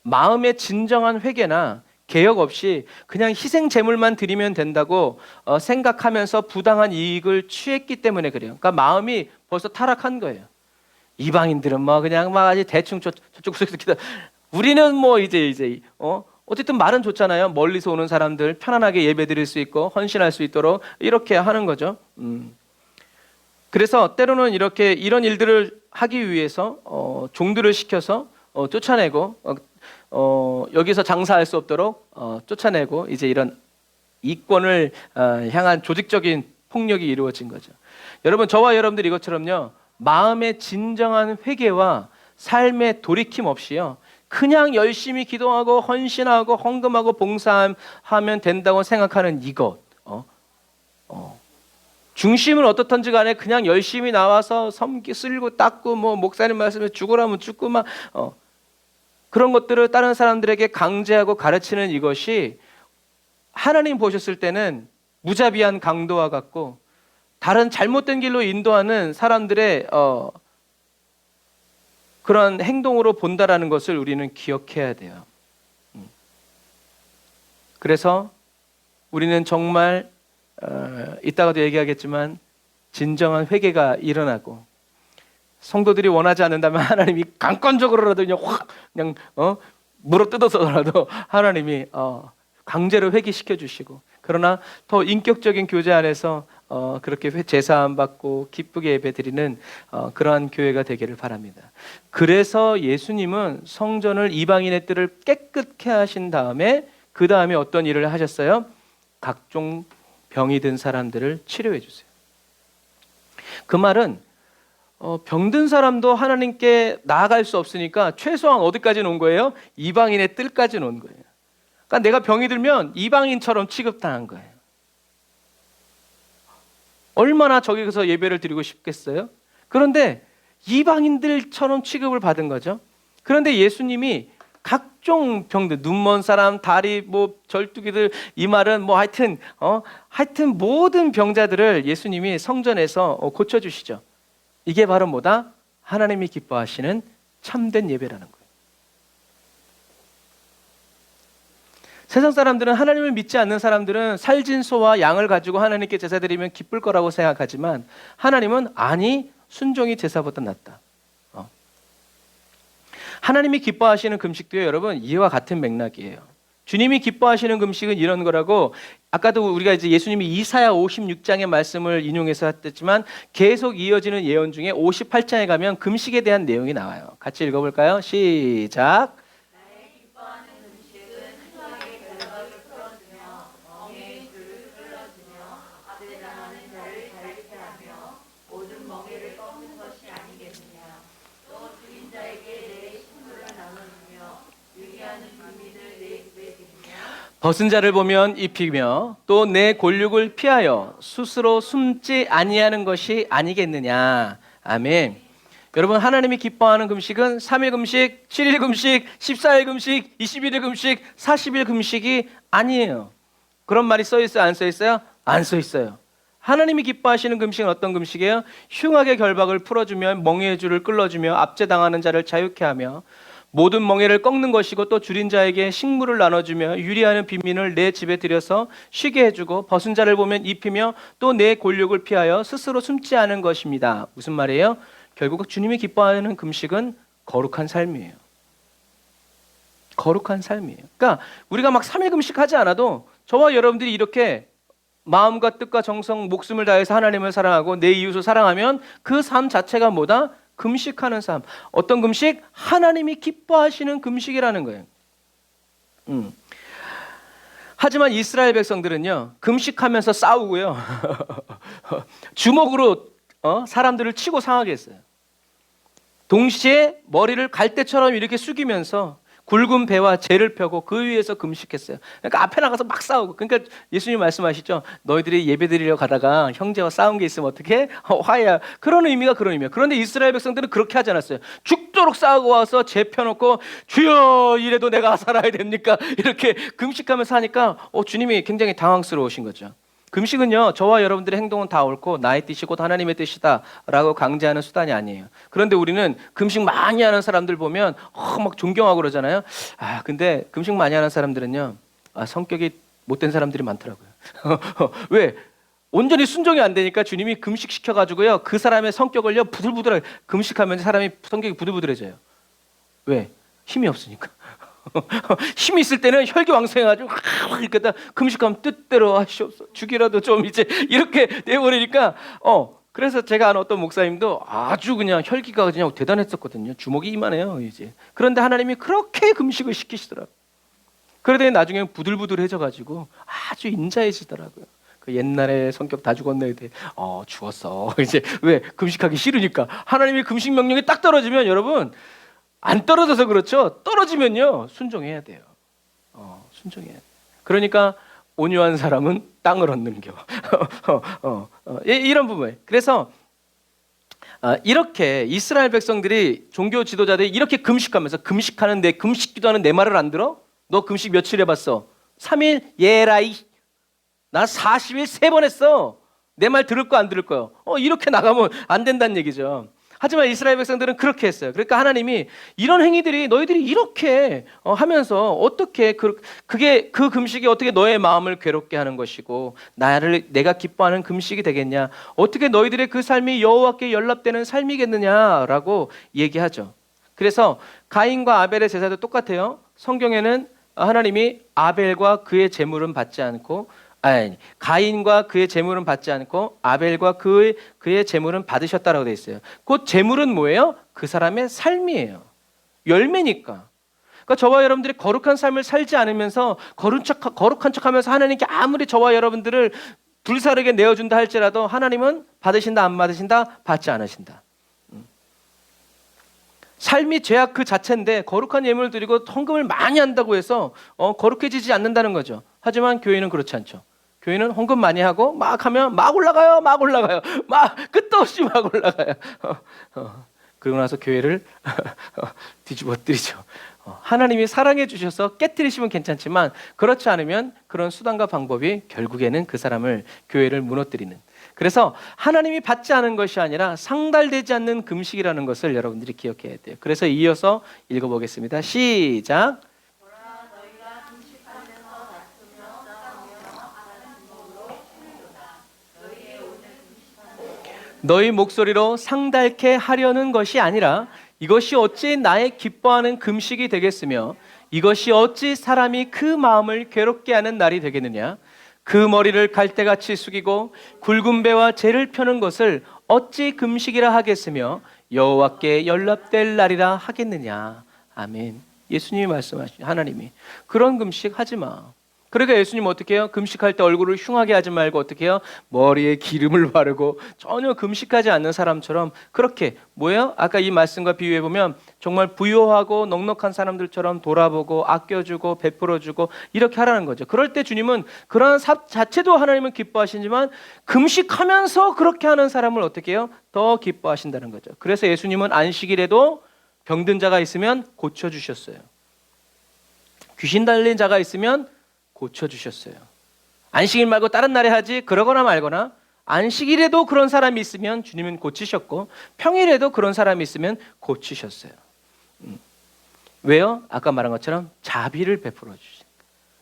마음의 진정한 회개나 개혁 없이 그냥 희생 제물만 드리면 된다고 생각하면서 부당한 이익을 취했기 때문에 그래요. 그러니까 마음이 벌써 타락한 거예요. 이방인들은 그냥 아주 대충 저쪽 기도. 우리는 이제 어쨌든 말은 좋잖아요. 멀리서 오는 사람들 편안하게 예배 드릴 수 있고 헌신할 수 있도록 이렇게 하는 거죠. 그래서 때로는 이렇게 이런 일들을 하기 위해서 종들을 시켜서 쫓아내고 여기서 장사할 수 없도록 쫓아내고 이제 이런 이권을 향한 조직적인 폭력이 이루어진 거죠. 여러분, 저와 여러분들 이것처럼요, 마음의 진정한 회개와 삶의 돌이킴 없이요 그냥 열심히 기도하고 헌신하고 헌금하고 봉사하면 된다고 생각하는 이것 중심은 어떻든지 간에 그냥 열심히 나와서 섬기 쓸고 닦고 목사님 말씀에 죽으라면 죽고 그런 것들을 다른 사람들에게 강제하고 가르치는 이것이 하나님 보셨을 때는 무자비한 강도와 같고 다른 잘못된 길로 인도하는 사람들의 그런 행동으로 본다라는 것을 우리는 기억해야 돼요. 그래서 우리는 정말 이따가도 얘기하겠지만 진정한 회개가 일어나고 성도들이 원하지 않는다면 하나님이 강권적으로라도 그냥 물어뜯어서라도 하나님이 강제로 회개시켜 주시고, 그러나 더 인격적인 교제 안에서 그렇게 제사함 받고 기쁘게 예배드리는 그러한 교회가 되기를 바랍니다. 그래서 예수님은 성전을 이방인의 뜰을 깨끗게 하신 다음에 그 다음에 어떤 일을 하셨어요? 각종 병이 든 사람들을 치료해 주세요. 그 말은 병든 사람도 하나님께 나아갈 수 없으니까 최소한 어디까지 놓은 거예요? 이방인의 뜰까지 놓은 거예요. 그러니까 내가 병이 들면 이방인처럼 취급당한 거예요. 얼마나 저기서 예배를 드리고 싶겠어요? 그런데 이방인들처럼 취급을 받은 거죠. 그런데 예수님이 각종 병들, 눈먼 사람, 다리, 절뚝이들, 이 말은 하여튼 모든 병자들을 예수님이 성전에서 고쳐주시죠. 이게 바로 뭐다? 하나님이 기뻐하시는 참된 예배라는 거예요. 세상 사람들은, 하나님을 믿지 않는 사람들은 살진 소와 양을 가지고 하나님께 제사 드리면 기쁠 거라고 생각하지만 하나님은 아니, 순종이 제사보다 낫다. 하나님이 기뻐하시는 금식도요, 여러분, 이와 같은 맥락이에요. 주님이 기뻐하시는 금식은 이런 거라고, 아까도 우리가 이제 예수님이 이사야 56장의 말씀을 인용해서 했지만 계속 이어지는 예언 중에 58장에 가면 금식에 대한 내용이 나와요. 같이 읽어볼까요? 시작. 벗은 자를 보면 입히며 또 내 골육을 피하여 스스로 숨지 아니하는 것이 아니겠느냐. 아멘. 여러분, 하나님이 기뻐하는 금식은 3일 금식, 7일 금식, 14일 금식, 21일 금식, 40일 금식이 아니에요. 그런 말이 써 있어요? 안 써 있어요? 안 써 있어요. 하나님이 기뻐하시는 금식은 어떤 금식이에요? 흉악의 결박을 풀어주며 멍에의 줄을 끌어주며 압제당하는 자를 자유케 하며 모든 멍에를 꺾는 것이고 또 줄인 자에게 식물을 나눠주며 유리하는 빈민을 내 집에 들여서 쉬게 해주고 벗은 자를 보면 입히며 또 내 골육을 피하여 스스로 숨지 않은 것입니다. 무슨 말이에요? 결국 주님이 기뻐하는 금식은 거룩한 삶이에요. 거룩한 삶이에요. 그러니까 우리가 막 3일 금식하지 않아도 저와 여러분들이 이렇게 마음과 뜻과 정성, 목숨을 다해서 하나님을 사랑하고 내 이웃을 사랑하면 그 삶 자체가 뭐다? 금식하는 삶. 어떤 금식? 하나님이 기뻐하시는 금식이라는 거예요. 하지만 이스라엘 백성들은요, 금식하면서 싸우고요, 주먹으로 사람들을 치고 상하게 했어요. 동시에 머리를 갈대처럼 이렇게 숙이면서 굵은 배와 재를 펴고 그 위에서 금식했어요. 그러니까 앞에 나가서 막 싸우고. 그러니까 예수님 말씀하시죠. 너희들이 예배드리려 가다가 형제와 싸운 게 있으면 어떻게? 화해야. 그런 의미가 그런 의미야. 그런데 이스라엘 백성들은 그렇게 하지 않았어요. 죽도록 싸우고 와서 재 펴놓고 주여 이래도 내가 살아야 됩니까? 이렇게 금식하면서 하니까 주님이 굉장히 당황스러우신 거죠. 금식은요, 저와 여러분들의 행동은 다 옳고 나의 뜻이 곧 하나님의 뜻이다 라고 강제하는 수단이 아니에요. 그런데 우리는 금식 많이 하는 사람들 보면 막 존경하고 그러잖아요. 근데 금식 많이 하는 사람들은요, 성격이 못된 사람들이 많더라고요. 왜? 온전히 순종이 안 되니까 주님이 금식시켜가지고요, 그 사람의 성격을요 부들부들하게, 금식하면 사람이 성격이 부들부들해져요. 왜? 힘이 없으니까. 힘이 있을 때는 혈기왕성해가지고 이렇게 다 금식하면 뜻대로 하시옵소서, 죽이라도 좀 이제 이렇게 내버리니까 그래서 제가 아는 어떤 목사님도 아주 그냥 혈기가 그냥 대단했었거든요. 주먹이 이만해요 이제. 그런데 하나님이 그렇게 금식을 시키시더라고요. 그러더니 나중에 부들부들해져가지고 아주 인자해지더라고요. 그 옛날에 성격 다 죽었네. 죽었어. 이제 왜? 금식하기 싫으니까. 하나님이 금식 명령이 딱 떨어지면 여러분, 안 떨어져서 그렇죠. 떨어지면요 순종해야 돼요. 순종해야 돼요. 그러니까 온유한 사람은 땅을 얻는 겨. 이런 부분. 그래서 이렇게 이스라엘 백성들이, 종교 지도자들이 이렇게 금식하면서, 금식하는데 금식 기도하는 내 말을 안 들어? 너 금식 며칠 해봤어? 3일? 예라이. 나 40일 3번 했어. 내 말 들을 거 안 들을 거요? 이렇게 나가면 안 된다는 얘기죠. 하지만 이스라엘 백성들은 그렇게 했어요. 그러니까 하나님이 이런 행위들이, 너희들이 이렇게 하면서 어떻게 그게, 그 금식이 어떻게 너의 마음을 괴롭게 하는 것이고 내가 기뻐하는 금식이 되겠냐? 어떻게 너희들의 그 삶이 여호와께 연락되는 삶이겠느냐라고 얘기하죠. 그래서 가인과 아벨의 제사도 똑같아요. 성경에는 하나님이 아벨과 그의 제물은 받지 않고, 가인과 그의 제물은 받지 않고 아벨과 그의 제물은 받으셨다라고 되어 있어요. 그 제물은 뭐예요? 그 사람의 삶이에요. 열매니까. 그러니까 저와 여러분들이 거룩한 삶을 살지 않으면서 거룩한 척하면서 하나님께 아무리 저와 여러분들을 불사르게 내어준다 할지라도 하나님은 받으신다 안 받으신다? 받지 않으신다. 삶이 죄악 그 자체인데 거룩한 예물을 드리고 헌금을 많이 한다고 해서 거룩해지지 않는다는 거죠. 하지만 교회는 그렇지 않죠. 교회는 헌금 많이 하고 막 하면 막 올라가요. 막 끝도 없이 막 올라가요. 그러고 나서 교회를 뒤집어뜨리죠. 하나님이 사랑해 주셔서 깨뜨리시면 괜찮지만 그렇지 않으면 그런 수단과 방법이 결국에는 그 사람을, 교회를 무너뜨리는. 그래서 하나님이 받지 않은 것이 아니라 상달되지 않는 금식이라는 것을 여러분들이 기억해야 돼요. 그래서 이어서 읽어보겠습니다. 시작. 너희 목소리로 상달케 하려는 것이 아니라 이것이 어찌 나의 기뻐하는 금식이 되겠으며 이것이 어찌 사람이 그 마음을 괴롭게 하는 날이 되겠느냐. 그 머리를 갈대같이 숙이고 굵은 배와 재를 펴는 것을 어찌 금식이라 하겠으며 여호와께 연락될 날이라 하겠느냐. 아멘. 예수님이 말씀하신, 하나님이 그런 금식 하지 마. 그러니까 예수님 어떻게 해요? 금식할 때 얼굴을 흉하게 하지 말고 어떻게 해요? 머리에 기름을 바르고 전혀 금식하지 않는 사람처럼 그렇게 뭐예요? 아까 이 말씀과 비유해 보면 정말 부유하고 넉넉한 사람들처럼 돌아보고 아껴주고 베풀어주고 이렇게 하라는 거죠. 그럴 때 주님은 그러한 삽 자체도 하나님은 기뻐하시지만 금식하면서 그렇게 하는 사람을 어떻게 해요? 더 기뻐하신다는 거죠. 그래서 예수님은 안식일에도 병든 자가 있으면 고쳐주셨어요. 귀신 달린 자가 있으면 고쳐주셨어요. 안식일 말고 다른 날에 하지 그러거나 말거나 안식일에도 그런 사람이 있으면 주님은 고치셨고 평일에도 그런 사람이 있으면 고치셨어요. 왜요? 아까 말한 것처럼 자비를 베풀어 주시니까.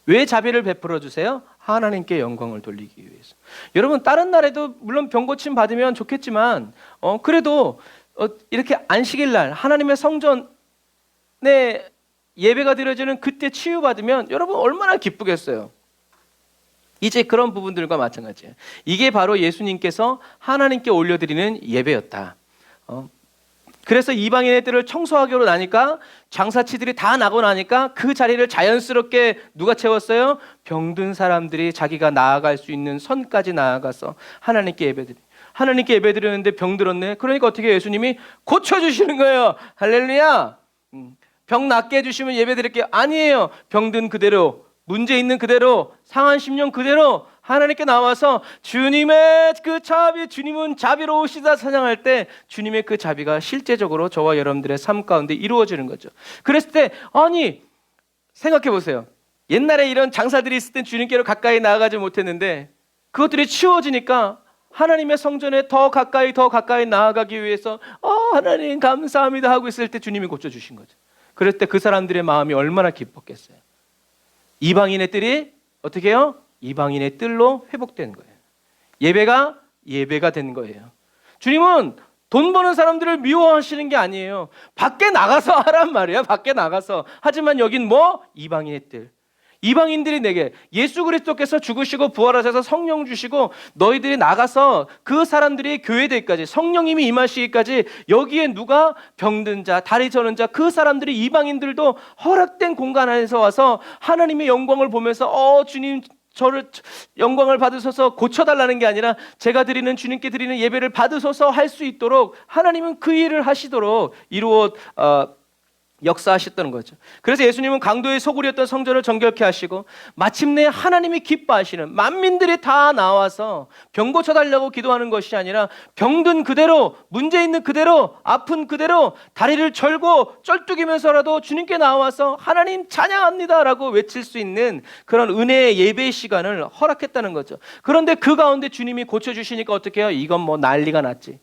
왜 자비를 베풀어 주세요? 하나님께 영광을 돌리기 위해서. 여러분 다른 날에도 물론 병 고침 받으면 좋겠지만 그래도 이렇게 안식일 날 하나님의 성전에 예배가 드려지는 그때 치유받으면 여러분 얼마나 기쁘겠어요. 이제 그런 부분들과 마찬가지예요. 이게 바로 예수님께서 하나님께 올려드리는 예배였다. 그래서 이방인의 뜰을 청소하기로 나니까 장사치들이 다 나고 나니까 그 자리를 자연스럽게 누가 채웠어요? 병든 사람들이 자기가 나아갈 수 있는 선까지 나아가서 하나님께 예배드리는데 병들었네. 그러니까 어떻게 예수님이 고쳐주시는 거예요. 할렐루야. 병 낫게 해주시면 예배드릴게요. 아니에요. 병든 그대로, 문제 있는 그대로, 상한 심령 그대로 하나님께 나와서 주님의 그 자비, 주님은 자비로우시다 찬양할 때 주님의 그 자비가 실제적으로 저와 여러분들의 삶 가운데 이루어지는 거죠. 그랬을 때 아니 생각해 보세요. 옛날에 이런 장사들이 있을 땐 주님께로 가까이 나아가지 못했는데 그것들이 치워지니까 하나님의 성전에 더 가까이 나아가기 위해서 하나님 감사합니다 하고 있을 때 주님이 고쳐주신 거죠. 그럴 때 그 사람들의 마음이 얼마나 기뻤겠어요. 이방인의 뜰이 어떻게 해요? 이방인의 뜰로 회복된 거예요. 예배가 된 거예요. 주님은 돈 버는 사람들을 미워하시는 게 아니에요. 밖에 나가서 하란 말이에요. 밖에 나가서. 하지만 여긴 뭐? 이방인의 뜰. 이방인들이 내게 예수 그리스도께서 죽으시고 부활하셔서 성령 주시고 너희들이 나가서 그 사람들이 교회되기까지 성령님이 임하시기까지 여기에 누가 병든 자, 다리 저는 자 그 사람들이 이방인들도 허락된 공간 안에서 와서 하나님의 영광을 보면서 주님 저를 영광을 받으셔서 고쳐달라는 게 아니라 제가 드리는 주님께 드리는 예배를 받으셔서 할 수 있도록 하나님은 그 일을 하시도록 이루어 역사하셨다는 거죠. 그래서 예수님은 강도의 소굴이었던 성전을 정결케 하시고 마침내 하나님이 기뻐하시는 만민들이 다 나와서 병 고쳐달라고 기도하는 것이 아니라 병든 그대로, 문제 있는 그대로, 아픈 그대로 다리를 절고 쩔뚝이면서라도 주님께 나와서 하나님 찬양합니다 라고 외칠 수 있는 그런 은혜의 예배 시간을 허락했다는 거죠. 그런데 그 가운데 주님이 고쳐주시니까 어떻게 해요? 이건 뭐 난리가 났지.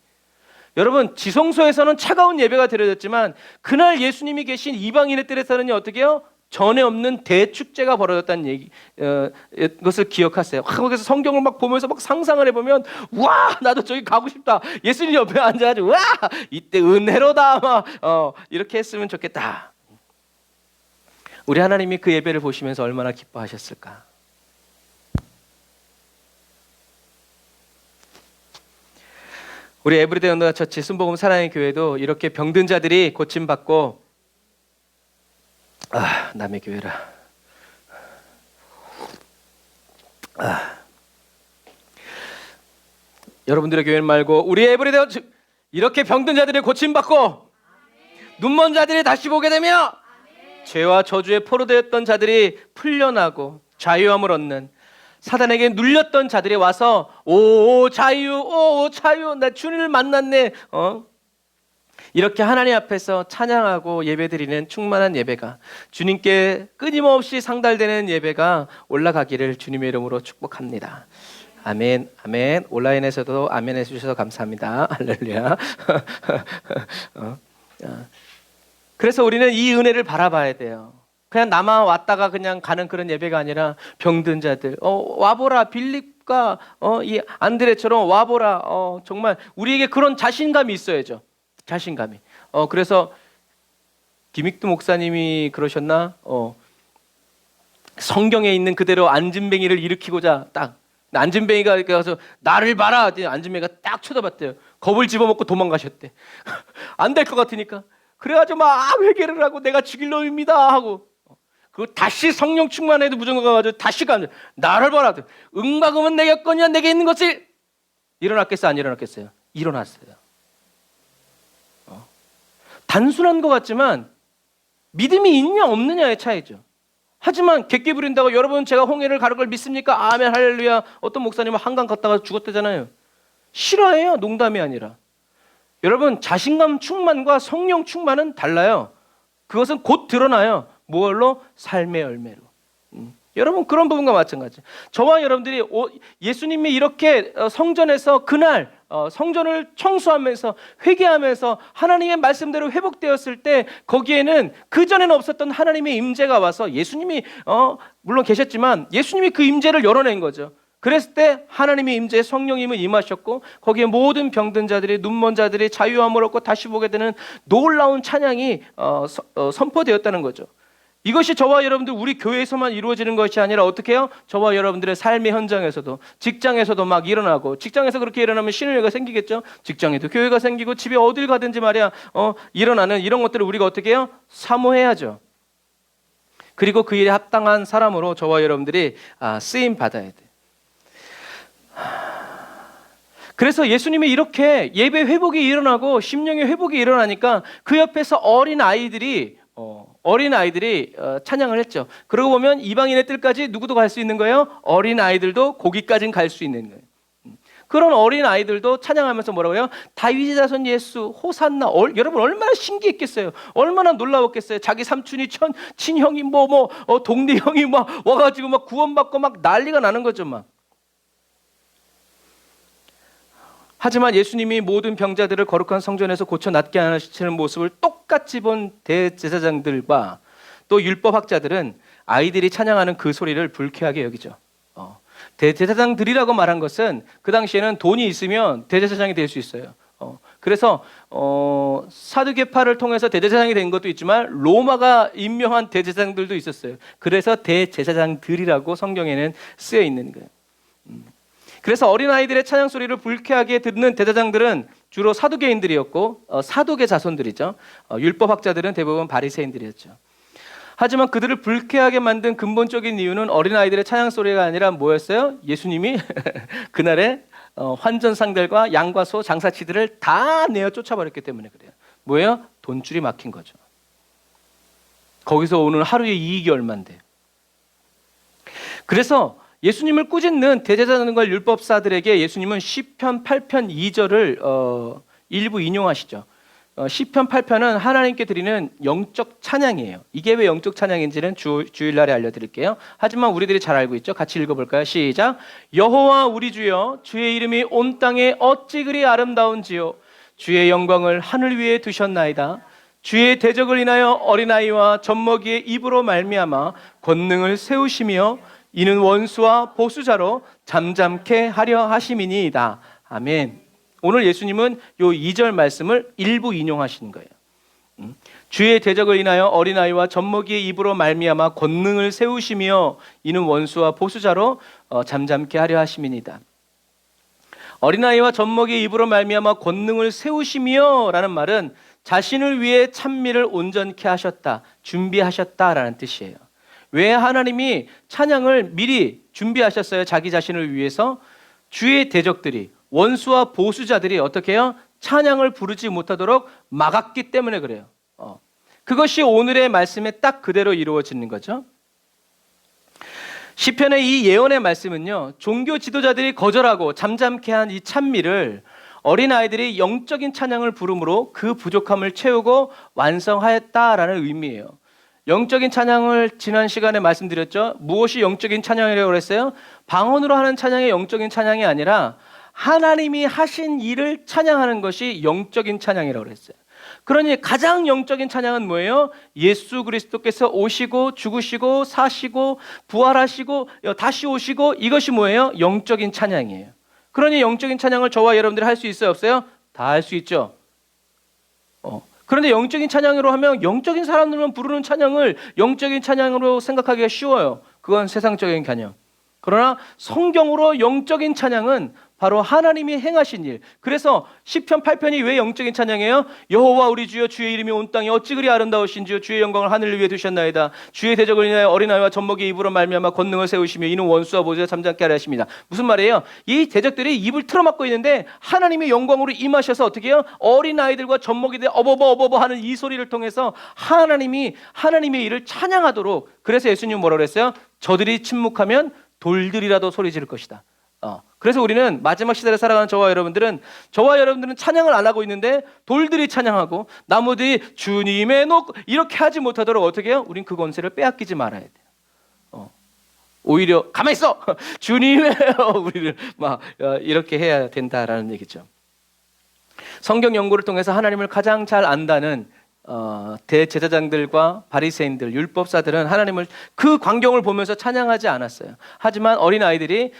여러분 지성소에서는 차가운 예배가 드려졌지만 그날 예수님이 계신 이방인의 뜰에서는 어떻게 해요? 전에 없는 대축제가 벌어졌다는 것을 기억하세요. 거기서 성경을 막 보면서 막 상상을 해보면 와 나도 저기 가고 싶다. 예수님 옆에 앉아가지고 와 이때 은혜로다 막 이렇게 했으면 좋겠다. 우리 하나님이 그 예배를 보시면서 얼마나 기뻐하셨을까. 우리 에브리데이 언더가 처치 순복음 사랑의 교회도 이렇게 병든 자들이 고침받고 남의 교회라 여러분들의 교회는 말고 우리 에브리데이 이렇게 병든 자들이 고침받고 눈먼 자들이 다시 보게 되며 죄와 저주에 포로되었던 자들이 풀려나고 자유함을 얻는 사단에게 눌렸던 자들이 와서 오 자유 나 주님을 만났네 이렇게 하나님 앞에서 찬양하고 예배드리는 충만한 예배가 주님께 끊임없이 상달되는 예배가 올라가기를 주님의 이름으로 축복합니다. 아멘 아멘. 온라인에서도 아멘 해주셔서 감사합니다. 할렐루야. 그래서 우리는 이 은혜를 바라봐야 돼요. 그냥 남아 왔다가 그냥 가는 그런 예배가 아니라 병든 자들 와보라 빌립과 이 안드레처럼 와보라 정말 우리에게 그런 자신감이 있어야죠. 자신감이. 그래서 김익두 목사님이 그러셨나? 성경에 있는 그대로 안진뱅이를 일으키고자 딱 안진뱅이가 가서 나를 봐라. 안진뱅이가 딱 쳐다봤대요. 겁을 집어먹고 도망가셨대. 안 될 것 같으니까. 그래가지고 막 회개를 하고 내가 죽일 놈입니다 하고 그 다시 성령 충만해도 무조건 가가지고 다시 가면 나를 봐라. 은과 금은 내게 거냐 내게 있는 것을 일어났겠어요 안 일어났겠어요? 일어났어요. 단순한 것 같지만 믿음이 있냐 없느냐의 차이죠. 하지만 객기 부린다고 여러분 제가 홍해를 가를 걸 믿습니까? 아멘 할렐루야. 어떤 목사님은 한강 갔다가 죽었대잖아요. 실화예요. 농담이 아니라. 여러분 자신감 충만과 성령 충만은 달라요. 그것은 곧 드러나요. 뭘로? 삶의 열매로. 여러분 그런 부분과 마찬가지. 저와 여러분들이 예수님이 이렇게 성전에서 그날 성전을 청소하면서 회개하면서 하나님의 말씀대로 회복되었을 때 거기에는 그전에는 없었던 하나님의 임재가 와서 예수님이 물론 계셨지만 예수님이 그 임재를 열어낸 거죠. 그랬을 때 하나님의 임재 성령님은 임하셨고 거기에 모든 병든 자들이 눈먼 자들이 자유함을 얻고 다시 보게 되는 놀라운 찬양이 선포되었다는 거죠. 이것이 저와 여러분들 우리 교회에서만 이루어지는 것이 아니라 어떻게 해요? 저와 여러분들의 삶의 현장에서도 직장에서도 막 일어나고 직장에서 그렇게 일어나면 신의회가 생기겠죠. 직장에도 교회가 생기고 집에 어딜 가든지 말이야 일어나는 이런 것들을 우리가 어떻게 해요? 사모해야죠. 그리고 그 일에 합당한 사람으로 저와 여러분들이 쓰임 받아야 돼. 그래서 예수님이 이렇게 예배 회복이 일어나고 심령의 회복이 일어나니까 그 옆에서 어린 아이들이 찬양을 했죠. 그러고 보면 이방인의 뜰까지 누구도 갈 수 있는 거예요? 어린 아이들도 거기까지는 갈 수 있는 거예요. 그런 어린 아이들도 찬양하면서 뭐라고 해요? 다윗의 자손 예수 호산나. 여러분 얼마나 신기했겠어요. 얼마나 놀라웠겠어요. 자기 삼촌이 친형이 동네 형이 막 와가지고 막 구원받고 막 난리가 나는 거죠 막. 하지만 예수님이 모든 병자들을 거룩한 성전에서 고쳐 낫게 하시는 모습을 똑같이 본 대제사장들과 또 율법학자들은 아이들이 찬양하는 그 소리를 불쾌하게 여기죠. 대제사장들이라고 말한 것은 그 당시에는 돈이 있으면 대제사장이 될 수 있어요. 그래서 사두개파를 통해서 대제사장이 된 것도 있지만 로마가 임명한 대제사장들도 있었어요. 그래서 대제사장들이라고 성경에는 쓰여 있는 거예요. 그래서 어린아이들의 찬양 소리를 불쾌하게 듣는 대제사장들은 주로 사두개인들이었고 사두개 자손들이죠. 율법학자들은 대부분 바리새인들이었죠. 하지만 그들을 불쾌하게 만든 근본적인 이유는 어린아이들의 찬양 소리가 아니라 뭐였어요? 예수님이 그날에 환전상들과 양과 소 장사치들을 다 내어 쫓아버렸기 때문에 그래요. 뭐예요? 돈줄이 막힌 거죠. 거기서 오는 하루의 이익이 얼만데. 그래서 예수님을 꾸짖는 대제사장과 율법사들에게 예수님은 시편 8편 2절을 일부 인용하시죠. 시편 8편은 하나님께 드리는 영적 찬양이에요. 이게 왜 영적 찬양인지는 주일날에 알려드릴게요. 하지만 우리들이 잘 알고 있죠. 같이 읽어볼까요? 시작. 여호와 우리 주여 주의 이름이 온 땅에 어찌 그리 아름다운지요. 주의 영광을 하늘 위에 두셨나이다. 주의 대적을 인하여 어린아이와 젖먹이의 입으로 말미암아 권능을 세우시며 이는 원수와 보수자로 잠잠케 하려 하심이니이다. 아멘. 오늘 예수님은 이 2절 말씀을 일부 인용하시는 거예요. 주의 대적을 인하여 어린아이와 젖먹이의 입으로 말미암아 권능을 세우시며 이는 원수와 보수자로 잠잠케 하려 하심이니이다. 어린아이와 젖먹이의 입으로 말미암아 권능을 세우시며 라는 말은 자신을 위해 찬미를 온전케 하셨다, 준비하셨다라는 뜻이에요. 왜 하나님이 찬양을 미리 준비하셨어요? 자기 자신을 위해서. 주의 대적들이, 원수와 보수자들이 어떻게 해요? 찬양을 부르지 못하도록 막았기 때문에 그래요. 그것이 오늘의 말씀에 딱 그대로 이루어지는 거죠. 시편의 이 예언의 말씀은요, 종교 지도자들이 거절하고 잠잠케 한 이 찬미를 어린아이들이 영적인 찬양을 부름으로 그 부족함을 채우고 완성하였다라는 의미예요. 영적인 찬양을 지난 시간에 말씀드렸죠. 무엇이 영적인 찬양이라고 그랬어요? 방언으로 하는 찬양이 영적인 찬양이 아니라 하나님이 하신 일을 찬양하는 것이 영적인 찬양이라고 그랬어요. 그러니 가장 영적인 찬양은 뭐예요? 예수 그리스도께서 오시고 죽으시고 사시고 부활하시고 다시 오시고, 이것이 뭐예요? 영적인 찬양이에요. 그러니 영적인 찬양을 저와 여러분들이 할 수 있어요? 없어요? 다 할 수 있죠. 그런데 영적인 찬양으로 하면 영적인 사람들만 부르는 찬양을 영적인 찬양으로 생각하기가 쉬워요. 그건 세상적인 개념. 그러나 성경으로 영적인 찬양은 바로 하나님이 행하신 일. 그래서 시편 8편이 왜 영적인 찬양이에요? 여호와 우리 주여, 주의 이름이 온 땅에 어찌 그리 아름다우신지요. 주의 영광을 하늘 위에 두셨나이다. 주의 대적을 인하여 어린아이와 젖먹이 입으로 말미암아 권능을 세우시며 이는 원수와 보좌에 잠잠케 하려 하십니다. 무슨 말이에요? 이 대적들이 입을 틀어막고 있는데 하나님의 영광으로 임하셔서 어떻게 해요? 어린아이들과 젖먹이들 어버버 하는 이 소리를 통해서 하나님의 일을 찬양하도록. 그래서 예수님은 뭐라고 그랬어요? 저들이 침묵하면 돌들이라도 소리 지를 것이다. 그래서 우리는 마지막 시대를 살아가는 저와 여러분들은 찬양을 안 하고 있는데 돌들이 찬양하고 나무들이 주님의 녹 이렇게 하지 못하도록 어떻게 해요? 우린 그 권세를 빼앗기지 말아야 돼요. 오히려 가만히 있어. 주님의 우리를 막 이렇게 해야 된다라는 얘기죠. 성경 연구를 통해서 하나님을 가장 잘 안다는 대제사장들과 바리새인들, 율법사들은 하나님을 그 광경을 보면서 찬양하지 않았어요. 하지만 어린아이들이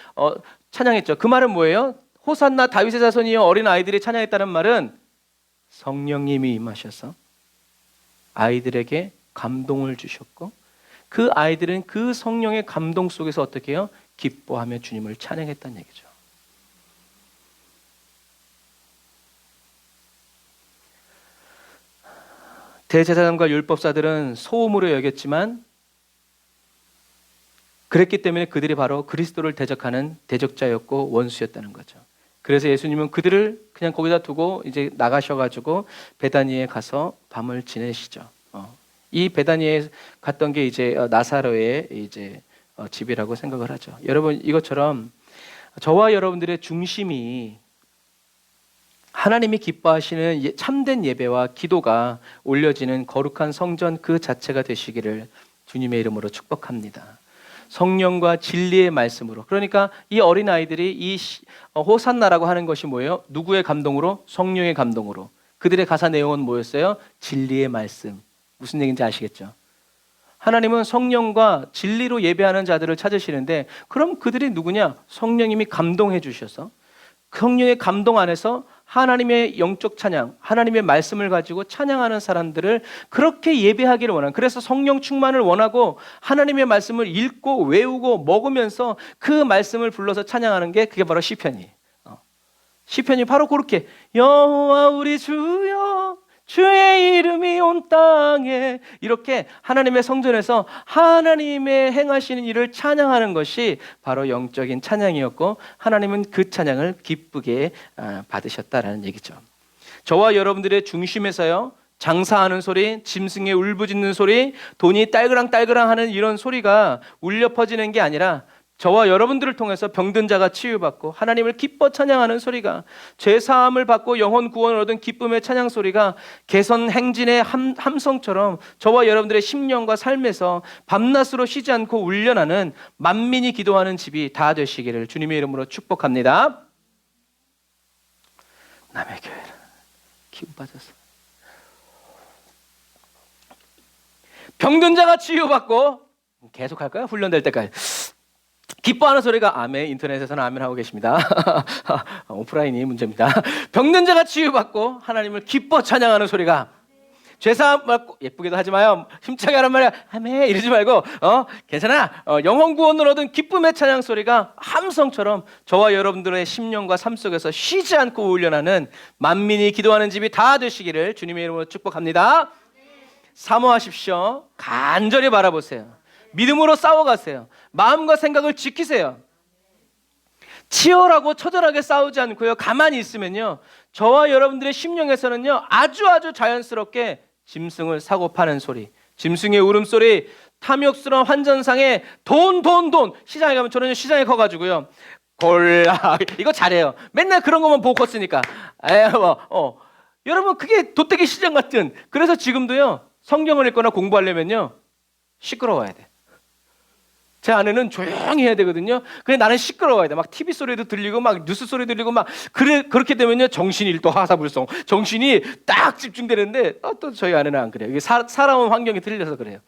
찬양했죠. 그 말은 뭐예요? 호산나 다윗의 자손이여. 어린아이들이 찬양했다는 말은 성령님이 임하셔서 아이들에게 감동을 주셨고 그 아이들은 그 성령의 감동 속에서 어떻게 해요? 기뻐하며 주님을 찬양했다는 얘기죠. 대제사장과 율법사들은 소음으로 여겼지만 그랬기 때문에 그들이 바로 그리스도를 대적하는 대적자였고 원수였다는 거죠. 그래서 예수님은 그들을 그냥 거기다 두고 이제 나가셔가지고 베다니에 가서 밤을 지내시죠. 이 베다니에 갔던 게 이제 나사로의 이제 집이라고 생각을 하죠. 여러분 이것처럼 저와 여러분들의 중심이 하나님이 기뻐하시는 참된 예배와 기도가 올려지는 거룩한 성전 그 자체가 되시기를 주님의 이름으로 축복합니다. 성령과 진리의 말씀으로. 그러니까 이 어린아이들이 이 호산나라고 하는 것이 뭐예요? 누구의 감동으로? 성령의 감동으로. 그들의 가사 내용은 뭐였어요? 진리의 말씀. 무슨 얘기인지 아시겠죠? 하나님은 성령과 진리로 예배하는 자들을 찾으시는데 그럼 그들이 누구냐? 성령님이 감동해 주셔서 성령의 감동 안에서 하나님의 영적 찬양, 하나님의 말씀을 가지고 찬양하는 사람들을 그렇게 예배하기를 원하는. 그래서 성령 충만을 원하고 하나님의 말씀을 읽고 외우고 먹으면서 그 말씀을 불러서 찬양하는 게 그게 바로 시편이에요. 시편이 바로 그렇게 여호와 우리 주여 주의 이름이 온 땅에 이렇게 하나님의 성전에서 하나님의 행하시는 일을 찬양하는 것이 바로 영적인 찬양이었고 하나님은 그 찬양을 기쁘게 받으셨다라는 얘기죠. 저와 여러분들의 중심에서요 장사하는 소리, 짐승의 울부짖는 소리, 돈이 딸그랑딸그랑 하는 이런 소리가 울려 퍼지는 게 아니라 저와 여러분들을 통해서 병든 자가 치유받고 하나님을 기뻐 찬양하는 소리가, 죄사함을 받고 영혼 구원을 얻은 기쁨의 찬양 소리가 개선 행진의 함성처럼 저와 여러분들의 심령과 삶에서 밤낮으로 쉬지 않고 울려나는 만민이 기도하는 집이 다 되시기를 주님의 이름으로 축복합니다. 남의 교회는 기운 빠져서 병든 자가 치유받고 계속 할까요? 훈련될 때까지 기뻐하는 소리가 아멘. 인터넷에서는 아멘 하고 계십니다. 오프라인이 문제입니다. 병든 자가 치유받고 하나님을 기뻐 찬양하는 소리가, 죄사함 받고, 예쁘게도 하지 마요. 힘차게 하란 말이야. 아멘 이러지 말고 괜찮아. 영혼 구원을 얻은 기쁨의 찬양 소리가 함성처럼 저와 여러분들의 심령과 삶 속에서 쉬지 않고 울려나는 만민이 기도하는 집이 다 되시기를 주님의 이름으로 축복합니다. 사모하십시오. 간절히 바라보세요. 믿음으로 싸워가세요. 마음과 생각을 지키세요. 치열하고 처절하게 싸우지 않고요. 가만히 있으면요. 저와 여러분들의 심령에서는요. 아주 자연스럽게 짐승을 사고 파는 소리, 짐승의 울음소리, 탐욕스러운 환전상에 돈. 시장에 가면 저는 시장에 커가지고요. 골라 이거 잘해요. 맨날 그런 것만 보고 컸으니까. 여러분 그게 도떼기 시장 같은. 그래서 지금도요. 성경을 읽거나 공부하려면요. 시끄러워야 돼. 제 아내는 조용히 해야 되거든요. 근데 나는 시끄러워야 돼. 막 TV 소리도 들리고 막 뉴스 소리 들리고 막 그렇게 되면요 정신이 또 하사불성, 정신이 딱 집중되는데 또 저희 아내는 안 그래요. 이게 살아온 환경이 틀려서 그래요.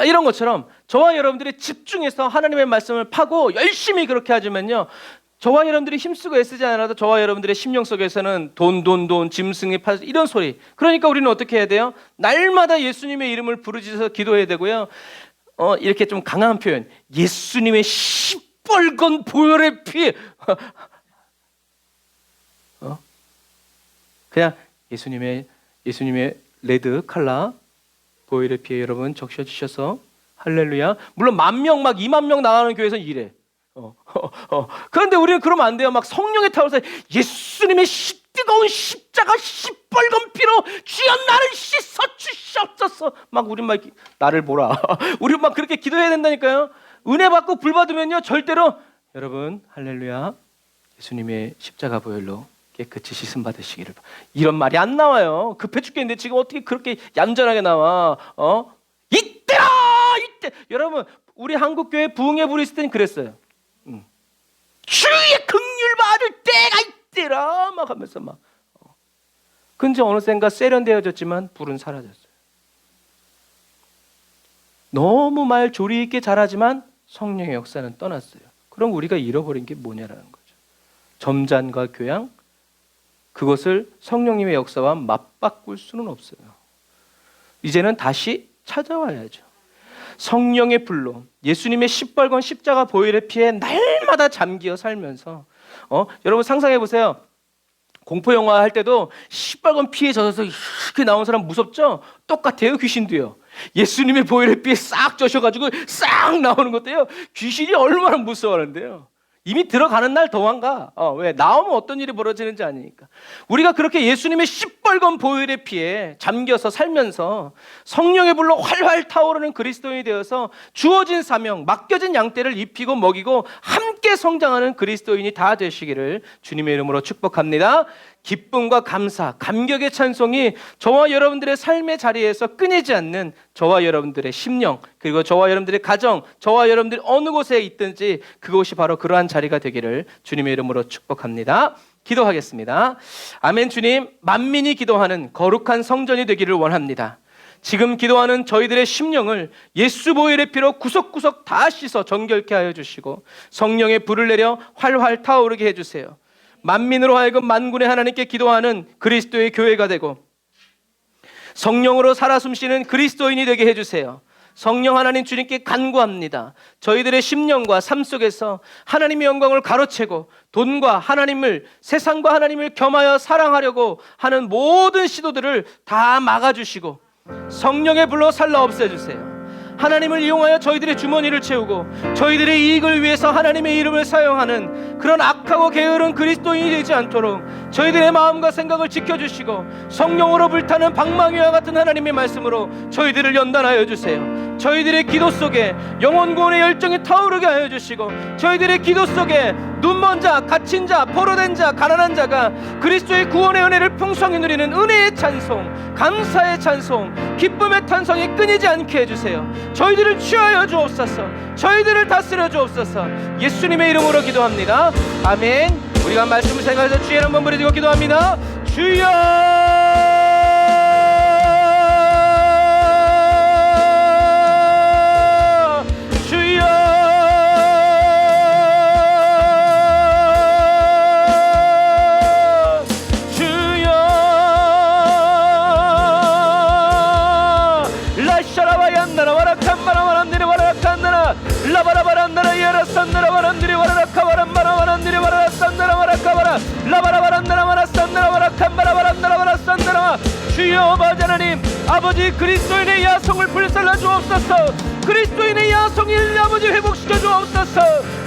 이런 것처럼 저와 여러분들이 집중해서 하나님의 말씀을 파고 열심히 그렇게 하지만요 저와 여러분들이 힘쓰고 애쓰지 않아도 저와 여러분들의 심령 속에서는 돈, 짐승이 팔 이런 소리. 그러니까 우리는 어떻게 해야 돼요? 날마다 예수님의 이름을 부르짖어서 기도해야 되고요. 이렇게 좀 강한 표현. 예수님의 시뻘건 보혈의 피. 그냥 예수님의 레드 칼라 보혈의 피에 여러분 적셔주셔서 할렐루야. 물론 10,000명 막 20,000명 나가는 교회에서는 이래. 그런데 우리는 그러면 안 돼요. 막 성령의 타오르서 예수님의 뜨거운 십자가 시뻘건 피로 주여 나를 씻어 주시옵소서. 막 우리 막 나를 보라. 우리 막 그렇게 기도해야 된다니까요. 은혜 받고 불 받으면요 절대로 여러분 할렐루야 예수님의 십자가 보혈로 깨끗이 씻음 받으시기를. 이런 말이 안 나와요. 급해 죽겠는데 지금 어떻게 그렇게 얌전하게 나와? 이때라 이때. 여러분 우리 한국 교회 부흥의 불이 있을 때는 그랬어요. 주의 긍휼 받을 때가 이때라 막 하면서 막. 근데 어느샌가 세련되어졌지만 불은 사라졌어요. 너무 말 조리 있게 잘하지만 성령의 역사는 떠났어요. 그럼 우리가 잃어버린 게 뭐냐라는 거죠. 점잔과 교양, 그것을 성령님의 역사와 맞바꿀 수는 없어요. 이제는 다시 찾아와야죠. 성령의 불로 예수님의 시뻘건 십자가 보혈의 피에 날마다 잠기어 살면서 여러분 상상해 보세요. 공포 영화 할 때도 시뻘건 피에 젖어서 이렇게 나온 사람 무섭죠? 똑같아요. 귀신도요. 예수님의 보혈의 피에 싹 젖어가지고 싹 나오는 것도요. 귀신이 얼마나 무서워하는데요. 이미 들어가는 날 도망가. 왜? 나오면 어떤 일이 벌어지는지 아니니까. 우리가 그렇게 예수님의 시뻘건 보혈의 피에 잠겨서 살면서 성령의 불로 활활 타오르는 그리스도인이 되어서 주어진 사명, 맡겨진 양떼를 입히고 먹이고 함께 성장하는 그리스도인이 다 되시기를 주님의 이름으로 축복합니다. 기쁨과 감사, 감격의 찬송이 저와 여러분들의 삶의 자리에서 끊이지 않는 저와 여러분들의 심령, 그리고 저와 여러분들의 가정, 저와 여러분들이 어느 곳에 있든지 그곳이 바로 그러한 자리가 되기를 주님의 이름으로 축복합니다. 기도하겠습니다. 아멘. 주님, 만민이 기도하는 거룩한 성전이 되기를 원합니다. 지금 기도하는 저희들의 심령을 예수 보혈의 피로 구석구석 다 씻어 정결케 하여 주시고 성령의 불을 내려 활활 타오르게 해주세요. 만민으로 하여금 만군의 하나님께 기도하는 그리스도의 교회가 되고 성령으로 살아 숨쉬는 그리스도인이 되게 해주세요. 성령 하나님 주님께 간구합니다. 저희들의 심령과 삶 속에서 하나님의 영광을 가로채고 돈과 하나님을, 세상과 하나님을 겸하여 사랑하려고 하는 모든 시도들을 다 막아주시고 성령의 불로 살라 없애주세요. 하나님을 이용하여 저희들의 주머니를 채우고 저희들의 이익을 위해서 하나님의 이름을 사용하는 그런 악하고 게으른 그리스도인이 되지 않도록 저희들의 마음과 생각을 지켜주시고 성령으로 불타는 방망이와 같은 하나님의 말씀으로 저희들을 연단하여 주세요. 저희들의 기도 속에 영혼 구원의 열정이 타오르게 하여 주시고 저희들의 기도 속에 눈먼 자, 갇힌 자, 포로된 자, 가난한 자가 그리스도의 구원의 은혜를 풍성히 누리는 은혜의 찬송, 감사의 찬송, 기쁨의 찬송이 끊이지 않게 해주세요. 저희들을 취하여 주옵소서. 저희들을 다스려 주옵소서. 예수님의 이름으로 기도합니다. 아멘. 우리가 말씀을 생각해서 주의 한번 부르짖고 기도합니다. 주여! 라바라바란다라 예라산다라 와란드리 와라라카 와란바라 와란드리 와라라산다라 와라카바라 라바라바란다라 와라산다라 와라칸바라 와란다라 와라산다라. 주여 하나님 아버지 그리스도인의 야성을 불살라 주옵소서. 그리스도인의 야성을 아버지 회복시켜 주옵소서.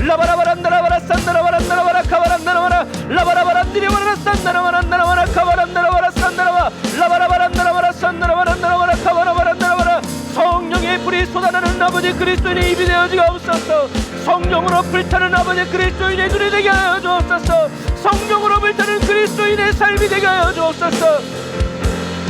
라바라바란다라 와라산다라 와란다라 와라카 와란다라 와라 라바라바란드리 와라라산다라 와란다라 와라카 와란다라 와라산다라 와 라바라바란다라 와라산다라 와란다라 와라카 와라바란다라 와라. 성령의 불이 쏟아나는 아버지 그리스도인의 입이 되어주옵소서. 성령으로 불타는 아버지 그리스도인의 눈이 되게 하여 주옵소서. 성령으로 불타는 그리스도인의 삶이 되게 하여 주옵소서.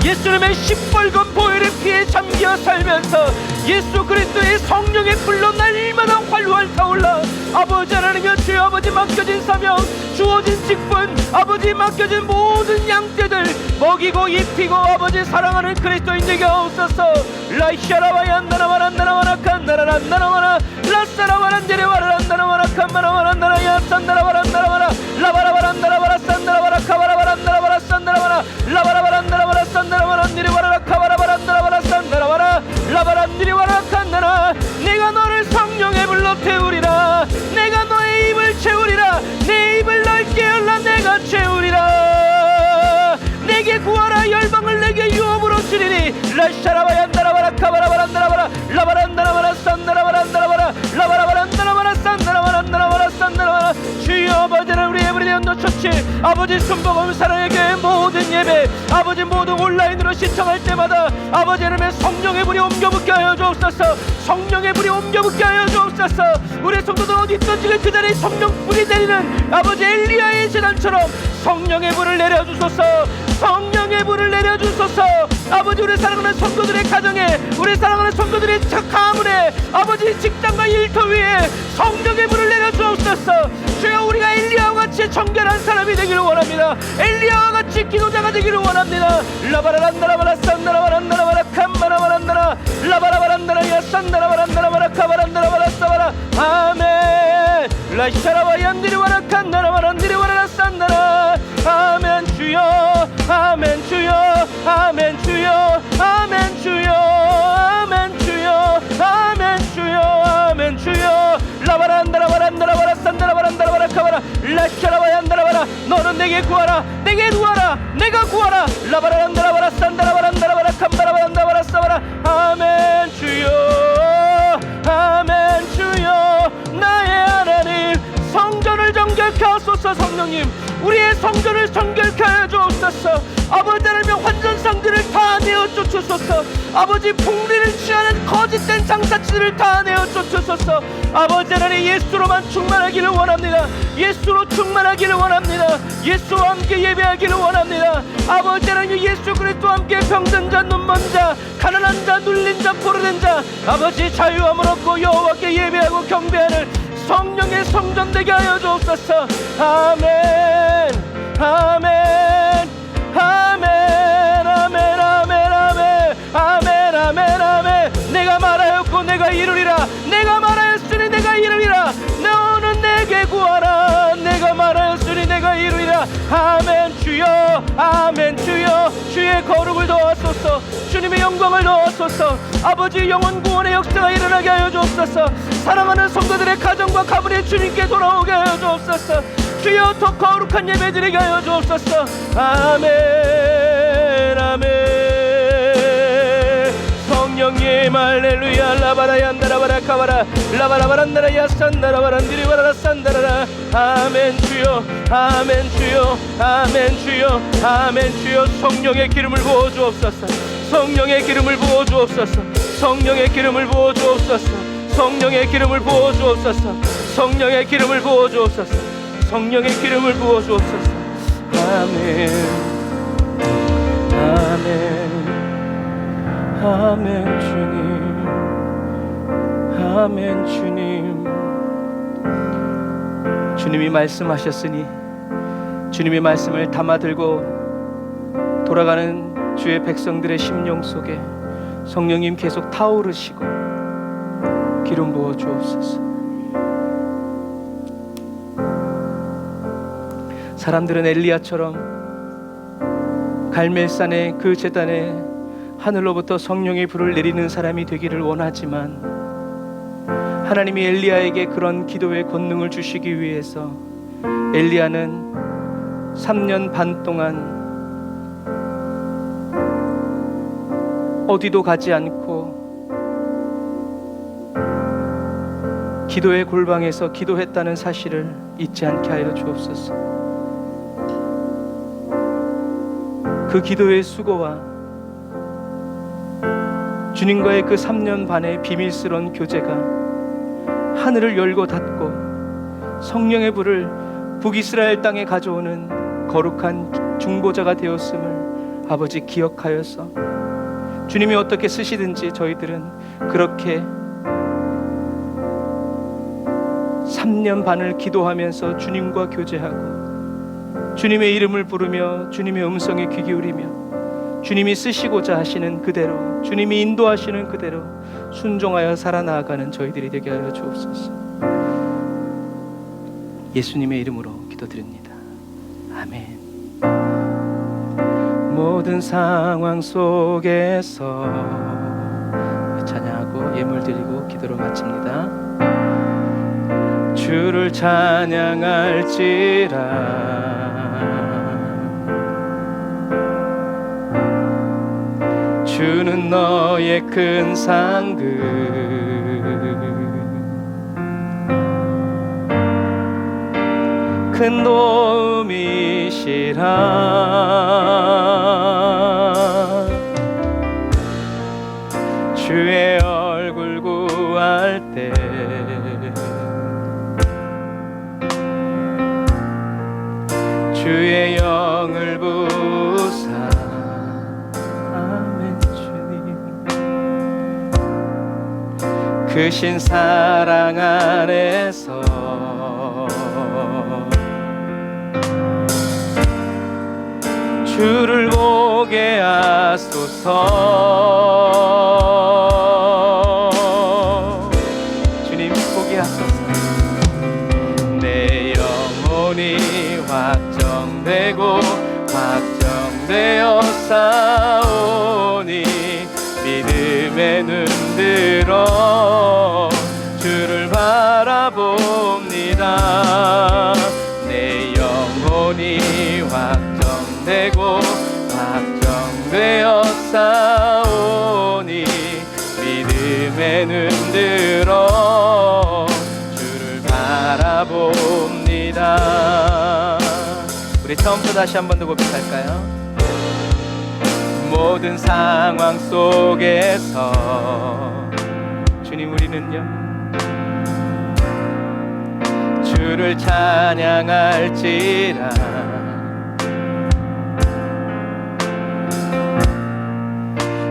예수님의 시뻘건 보혈의 피에 잠겨 살면서 예수 그리스도의 성령의 불로 날마다 활활 타올라 아버지 하나님여 주여 아버지 맡겨진 사명 주어진 직분 아버지 맡겨진 모든 양떼들 먹이고 입히고 아버지 사랑하는 그리스도인 되게 하옵소서. 라이샤라와얀나라와란나라와라칸나라란나라와라 라사라와란데레와라란나라와라칸마라와란나라 야산나라와란나라와라 성전도 처치, 아버지 순복음 사랑의 교회 모든 예배, 아버지 모든 온라인으로 시청할 때마다 아버지 이름에 성령의 불이 옮겨붙게 하여 주옵소서. 성령의 불이 옮겨붙게 하여 주옵소서. 우리 성도들 어디 있든지 그 자리에 성령 불이 내리는 아버지 엘리야의 재단처럼 성령의 불을 내려주소서. 성령의 불을 내려주소서. 아버지 우리 사랑하는 성도들의 가정에, 우리 사랑하는 성도들의 가문에, 아버지 직장과 일터 위에 성령의 불을 내려주옵소서. 주여 우리가 엘리야와 같이 정결한 사람이 되기를 원합니다. 엘리야와 같이 기도자가 되기를 원합니다. 라바라란다라바라 산다라바란다라바라 캄바라바란다라 라바라바란다라 야산다라바란다라바라 카바란다라바라 사바라 아멘. 라샤라와 얀디리와라 칸다라바란디리와라 산다라 아멘. 주여 아멘. 주여 아멘. 주여 아멘. 주여 아멘. 주여 아멘. 주여 아멘. 주여 라바란다라바란다라바라 산다라바란다라바라 카바라 라샤라와 얀다라바라 너는 내게 구하라. 내게 구하라. 내가 구하라. 라바란다라바라 산다라바란다라바라 캄바라바란다라바라 사바라 아멘. 주여 아멘. 주여 나의 하나님 성전을 정결케 하소서. 성령님 우리의 성전을 정결케 하여 주옵소서. 아버지 하나님 환전상들을 다 내어 쫓으소서. 아버지 풍리를 취하는 거짓된 장사치들을 다 내어 쫓으소서. 아버지 하나님 예수로만 충만하기를 원합니다. 예수로 충만하기를 원합니다. 예수와 함께 예배하기를 원합니다. 아버지 하나님 예수 그리스도와 함께 병든 자, 눈먼 자, 가난한 자, 눌린 자, 포로된 자, 아버지 자유함을 얻고 여호와께 예배하고 경배하는 성령의 성전 되게 하여 주옵소서. 아멘 아멘 아멘 아멘 아멘 아멘 아멘 아멘 아멘. 내가 말하였고 내가 이루리라. 내가 말하였으니 내가 이루리라. 너는 내게 구하라. 내가 말하였으니 내가 이루리라. 아멘. 주여 아멘. 주여 주의 거룩을 도와소서. 주님의 영광을 도와소서. 아버지 영원 구원의 역사가 일어나게 하여 주옵소서. 사랑하는 성도들의 가정과 가문이 주님께 돌아오게 하여 주옵소서. 주여 더 거룩한 예배 드리게 하여 주옵소서. 아멘 아멘. 성령님 할렐루야. 라바라얀다라바라 카바라 라바라바란다라 야산다라바란디리바라 산다라라 아멘. 주여 아멘. 주여 아멘. 주여 아멘. 주여 성령의 기름을 부어 주옵소서. 성령의 기름을 부어 주옵소서. 성령의 기름을 부어 주옵소서. 성령의 기름을 부어 주옵소서. 성령의 기름을 부어 주옵소서. 성령의 기름을 부어 주옵소서. 아멘 아멘 아멘. 주님 아멘. 주님 주님이 말씀하셨으니 주님의 말씀을 담아들고 돌아가는 주의 백성들의 심령 속에 성령님 계속 타오르시고 기름 부어 주옵소서. 사람들은 엘리야처럼 갈멜산의 그 제단에 하늘로부터 성령의 불을 내리는 사람이 되기를 원하지만 하나님이 엘리야에게 그런 기도의 권능을 주시기 위해서 엘리야는 3년 반 동안 어디도 가지 않고 기도의 골방에서 기도했다는 사실을 잊지 않게 하여 주옵소서. 그 기도의 수고와 주님과의 그 3년 반의 비밀스러운 교제가 하늘을 열고 닫고 성령의 불을 북이스라엘 땅에 가져오는 거룩한 중보자가 되었음을 아버지 기억하여서 주님이 어떻게 쓰시든지 저희들은 그렇게 3년 반을 기도하면서 주님과 교제하고 주님의 이름을 부르며 주님의 음성에 귀 기울이며 주님이 쓰시고자 하시는 그대로 주님이 인도하시는 그대로 순종하여 살아나가는 저희들이 되게 하여 주옵소서. 예수님의 이름으로 기도드립니다. 아멘. 모든 상황 속에서 찬양하고 예물 드리고 기도로 마칩니다. 주를 찬양할지라 주는 너의 큰 상급 큰 도움이시라. 주의 얼굴 구할 때 주의 영을 부사. 아멘. 주님 크신 사랑 안에서 주를 보게 하소서. 주님 보게 하소서. 내 영혼이 확정되고 확정되어 싸우니 믿음의 눈 들어 주를 바라봅니다. 내 영혼이 확정되고 확정되어 싸우니 믿음의 눈 들어 주를 바라봅니다. 우리 처음부터 다시 한 번 더 고백할까요? 모든 상황 속에서 주님 우리는요 주를 찬양할지라.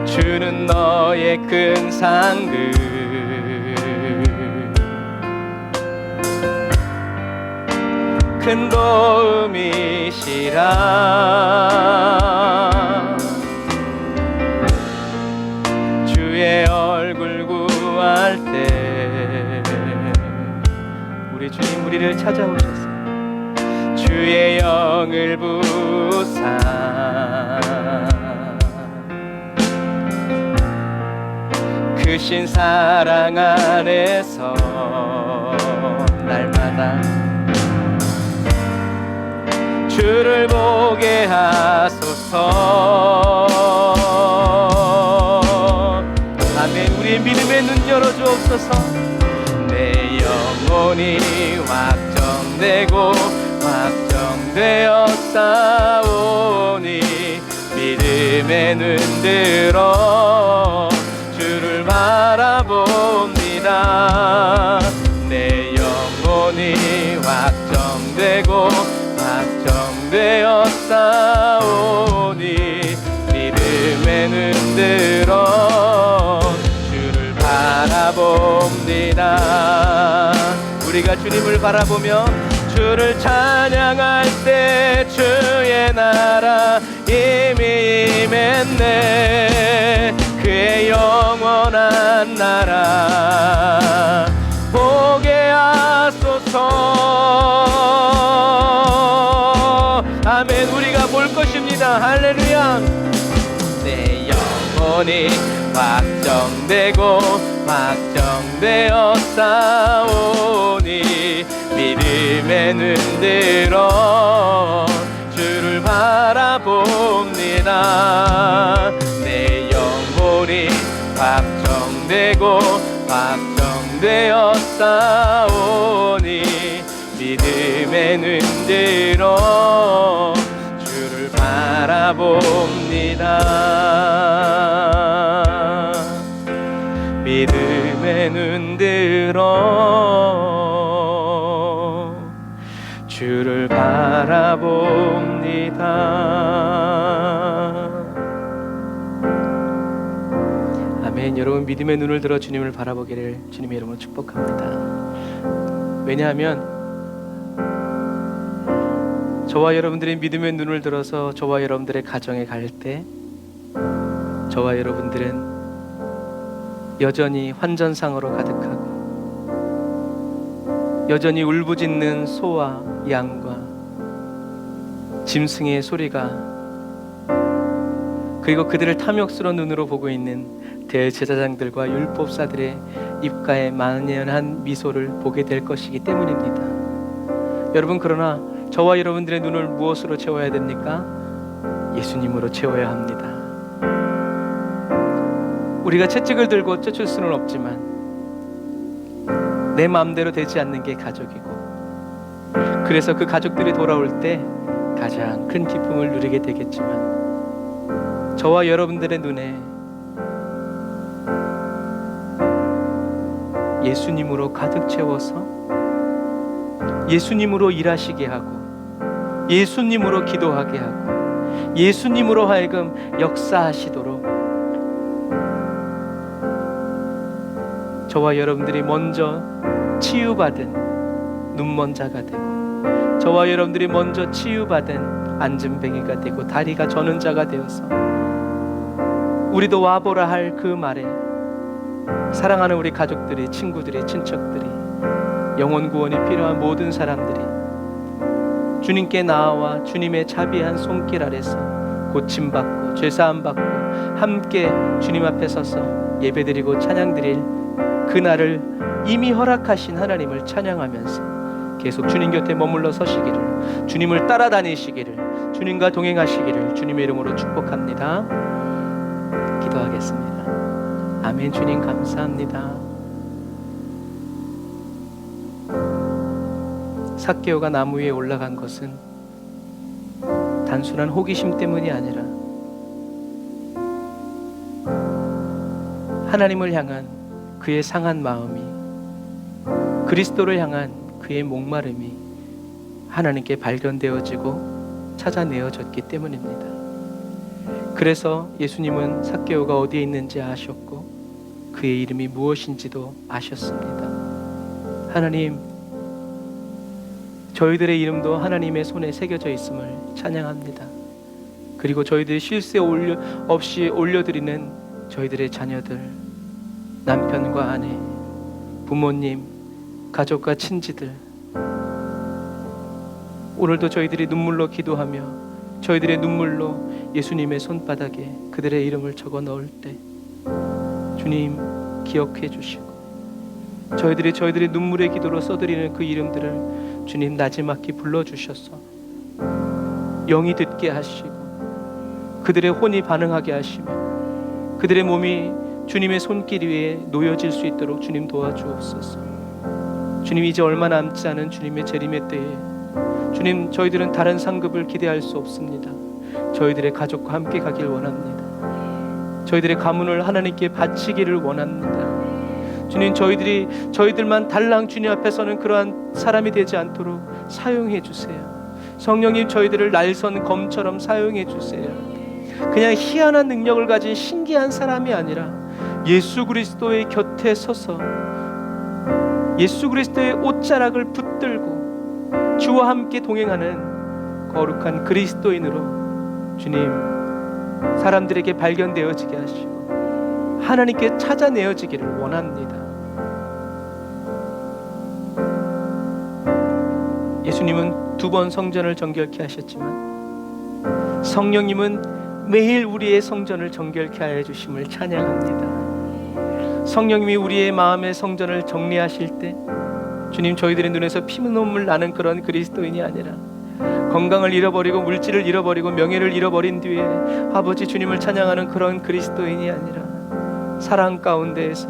주는 너의 큰 상급 큰 도움이시라. 주의 얼굴 구할 때 우리 주님 우리를 찾아오셨어요. 주의 영을 부사 크신 사랑 안에서 날마다 주를 보게 하소서. 아멘. 우리의 믿음의 눈 열어주옵소서. 내 영혼이 확정되고 확정되어 싸우니 믿음의 눈 들어 주를 바라봅니다. 내 영혼이 확정되고 확정되어 싸우니 믿음의 눈 들어 주를 바라봅니다. 우리가 주님을 바라보며 주를 찬양할 때 주의 나라 이미 임했네. 그의 영원한 나라 보게 하소서. 아멘. 우리가 볼 것입니다. 할렐루야. 내 영혼이 확정되고 확정되어 싸우니 믿음의 눈 들어 주를 바라봅니다. 내 영혼이 확정되고 확정되어 싸우니 믿음의 눈 들어 주를 바라봅니다. 믿음의 눈 들어 주를 바라봅니다. 아멘. 여러분 믿음의 눈을 들어 주님을 바라보기를 주님의 이름으로 축복합니다. 왜냐하면 저와 여러분들의 믿음의 눈을 들어서 저와 여러분들의 가정에 갈 때 저와 여러분들은 여전히 환전상으로 가득하고 여전히 울부짖는 소와 양과 짐승의 소리가 그리고 그들을 탐욕스러운 눈으로 보고 있는 대제사장들과 율법사들의 입가에 만연한 미소를 보게 될 것이기 때문입니다. 여러분, 그러나 저와 여러분들의 눈을 무엇으로 채워야 됩니까? 예수님으로 채워야 합니다. 우리가 채찍을 들고 쫓을 수는 없지만 내 마음대로 되지 않는 게 가족이고 그래서 그 가족들이 돌아올 때 가장 큰 기쁨을 누리게 되겠지만, 저와 여러분들의 눈에 예수님으로 가득 채워서 예수님으로 일하시게 하고 예수님으로 기도하게 하고 예수님으로 하여금 역사하시도록 저와 여러분들이 먼저 치유받은 눈먼 자가 되고, 저와 여러분들이 먼저 치유받은 안진뱅이가 되고 다리가 저는 자가 되어서 우리도 와보라 할 그 말에 사랑하는 우리 가족들이, 친구들이, 친척들이, 영혼 구원이 필요한 모든 사람들이 주님께 나아와 주님의 자비한 손길 아래서 고침받고 죄사함받고 함께 주님 앞에 서서 예배드리고 찬양드릴 그날을 이미 허락하신 하나님을 찬양하면서 계속 주님 곁에 머물러 서시기를, 주님을 따라다니시기를, 주님과 동행하시기를 주님의 이름으로 축복합니다. 기도하겠습니다. 아멘. 주님 감사합니다. 삭개오가 나무 위에 올라간 것은 단순한 호기심 때문이 아니라 하나님을 향한 그의 상한 마음이, 그리스도를 향한 그의 목마름이 하나님께 발견되어지고 찾아내어졌기 때문입니다. 그래서 예수님은 삭개오가 어디에 있는지 아셨고 그의 이름이 무엇인지도 아셨습니다. 하나님, 저희들의 이름도 하나님의 손에 새겨져 있음을 찬양합니다. 그리고 저희들이 실세 없이 올려드리는 저희들의 자녀들, 남편과 아내, 부모님, 가족과 친지들, 오늘도 저희들이 눈물로 기도하며 저희들의 눈물로 예수님의 손바닥에 그들의 이름을 적어 넣을 때 주님 기억해 주시고, 저희들의 눈물의 기도로 써드리는 그 이름들을 주님 나지막히 불러주셔서 영이 듣게 하시고 그들의 혼이 반응하게 하시며 그들의 몸이 주님의 손길 위에 놓여질 수 있도록 주님 도와주옵소서. 주님, 이제 얼마 남지 않은 주님의 재림의 때에 주님, 저희들은 다른 상급을 기대할 수 없습니다. 저희들의 가족과 함께 가길 원합니다. 저희들의 가문을 하나님께 바치기를 원합니다. 주님, 저희들만 달랑 주님 앞에서는 그러한 사람이 되지 않도록 사용해 주세요. 성령님, 저희들을 날선 검처럼 사용해 주세요. 그냥 희한한 능력을 가진 신기한 사람이 아니라 예수 그리스도의 곁에 서서 예수 그리스도의 옷자락을 붙들고 주와 함께 동행하는 거룩한 그리스도인으로 주님, 사람들에게 발견되어지게 하시고 하나님께 찾아내어지기를 원합니다. 예수님은 2번 성전을 정결케 하셨지만 성령님은 매일 우리의 성전을 정결케 하여 주심을 찬양합니다. 성령님이 우리의 마음의 성전을 정리하실 때 주님, 저희들의 눈에서 피눈물 나는 그런 그리스도인이 아니라 건강을 잃어버리고 물질을 잃어버리고 명예를 잃어버린 뒤에 아버지 주님을 찬양하는 그런 그리스도인이 아니라 사랑 가운데에서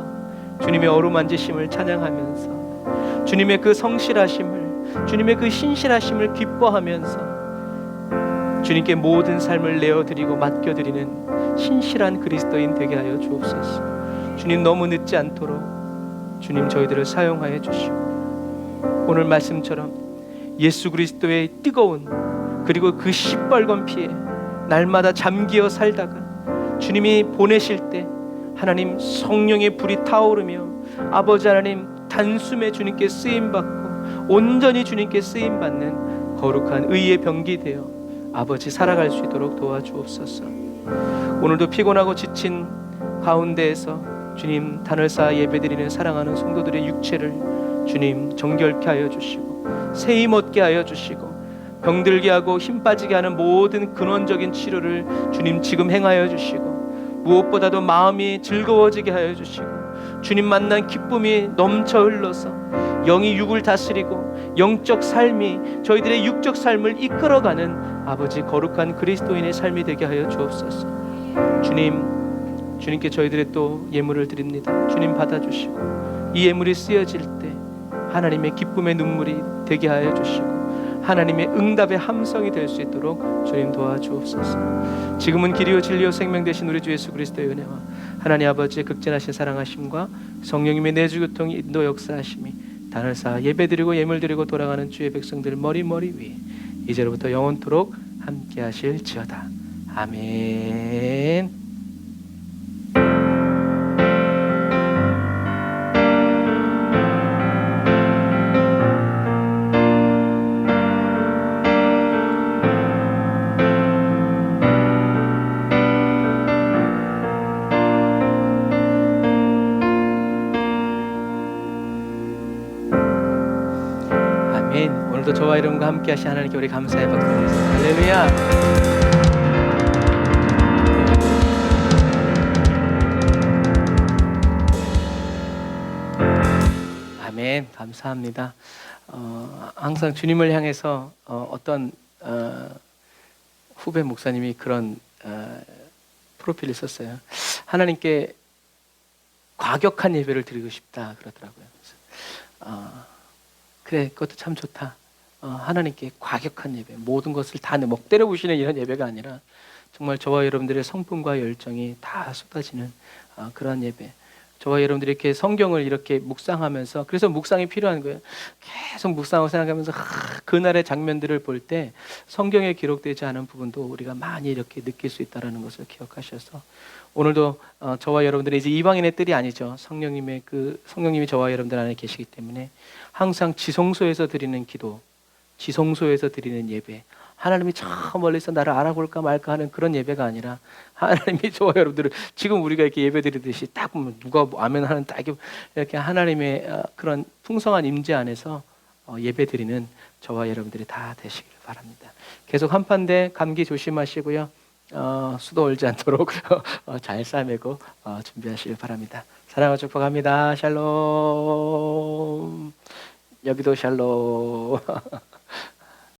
주님의 어루만지심을 찬양하면서 주님의 그 성실하심을, 주님의 그 신실하심을 기뻐하면서 주님께 모든 삶을 내어드리고 맡겨드리는 신실한 그리스도인 되게 하여 주옵소서. 주님, 너무 늦지 않도록 주님 저희들을 사용하여 주시고 오늘 말씀처럼 예수 그리스도의 뜨거운 그리고 그 시뻘건 피에 날마다 잠기어 살다가 주님이 보내실 때 하나님 성령의 불이 타오르며 아버지 하나님 단숨에 주님께 쓰임받고 온전히 주님께 쓰임받는 거룩한 의의 병기 되어 아버지 살아갈 수 있도록 도와주옵소서. 오늘도 피곤하고 지친 가운데에서 주님 단을 쌓아 예배드리는 사랑하는 성도들의 육체를 주님 정결케 하여 주시고 새 힘 얻게 하여 주시고 병들게 하고 힘 빠지게 하는 모든 근원적인 치료를 주님 지금 행하여 주시고 무엇보다도 마음이 즐거워지게 하여 주시고 주님 만난 기쁨이 넘쳐 흘러서 영이 육을 다스리고 영적 삶이 저희들의 육적 삶을 이끌어가는 아버지 거룩한 그리스도인의 삶이 되게 하여 주옵소서. 주님께 저희들의 또 예물을 드립니다. 주님 받아주시고 이 예물이 쓰여질 때 하나님의 기쁨의 눈물이 되게 하여 주시고 하나님의 응답의 함성이 될 수 있도록 주님 도와주옵소서. 지금은 길이요 진리요 생명 되신 우리 주 예수 그리스도의 은혜와 하나님 아버지의 극진하신 사랑하심과 성령님의 내주 교통 인도 역사하심이 단을 쌓아 예배드리고 예물드리고 돌아가는 주의 백성들 머리 위에 이제로부터 영원토록 함께 하실지어다. 아멘. 오늘도 저와 여러분과 함께 하신 하나님께 우리 감사의 박수 드리겠습니다. 할렐루야. 아멘. 감사합니다. 항상 주님을 향해서 어떤 후배 목사님이 그런 프로필을 썼어요. 하나님께 과격한 예배를 드리고 싶다 그러더라고요. 그래, 그것도 참 좋다. 하나님께 과격한 예배, 모든 것을 다 먹대려 부시는 이런 예배가 아니라 정말 저와 여러분들의 성품과 열정이 다 쏟아지는 그런 예배. 저와 여러분들이 이렇게 성경을 이렇게 묵상하면서, 그래서 묵상이 필요한 거예요. 계속 묵상하고 생각하면서 그날의 장면들을 볼 때 성경에 기록되지 않은 부분도 우리가 많이 이렇게 느낄 수 있다는 것을 기억하셔서 오늘도 저와 여러분들이 이제 이방인의 뜰이 아니죠. 성령님이 저와 여러분들 안에 계시기 때문에 항상 지성소에서 드리는 기도, 지성소에서 드리는 예배, 하나님이 저 멀리서 나를 알아볼까 말까 하는 그런 예배가 아니라 하나님이 저와 여러분들을 지금 우리가 이렇게 예배 드리듯이 딱 보면 누가 아멘 하는 딱 이렇게 하나님의 그런 풍성한 임재 안에서 예배 드리는 저와 여러분들이 다 되시길 바랍니다. 계속 한판대 감기 조심하시고요. 수도 얼지 않도록 잘 싸매고 준비하시길 바랍니다. 사랑과 축복합니다. 샬롬. 여기도 샬롬.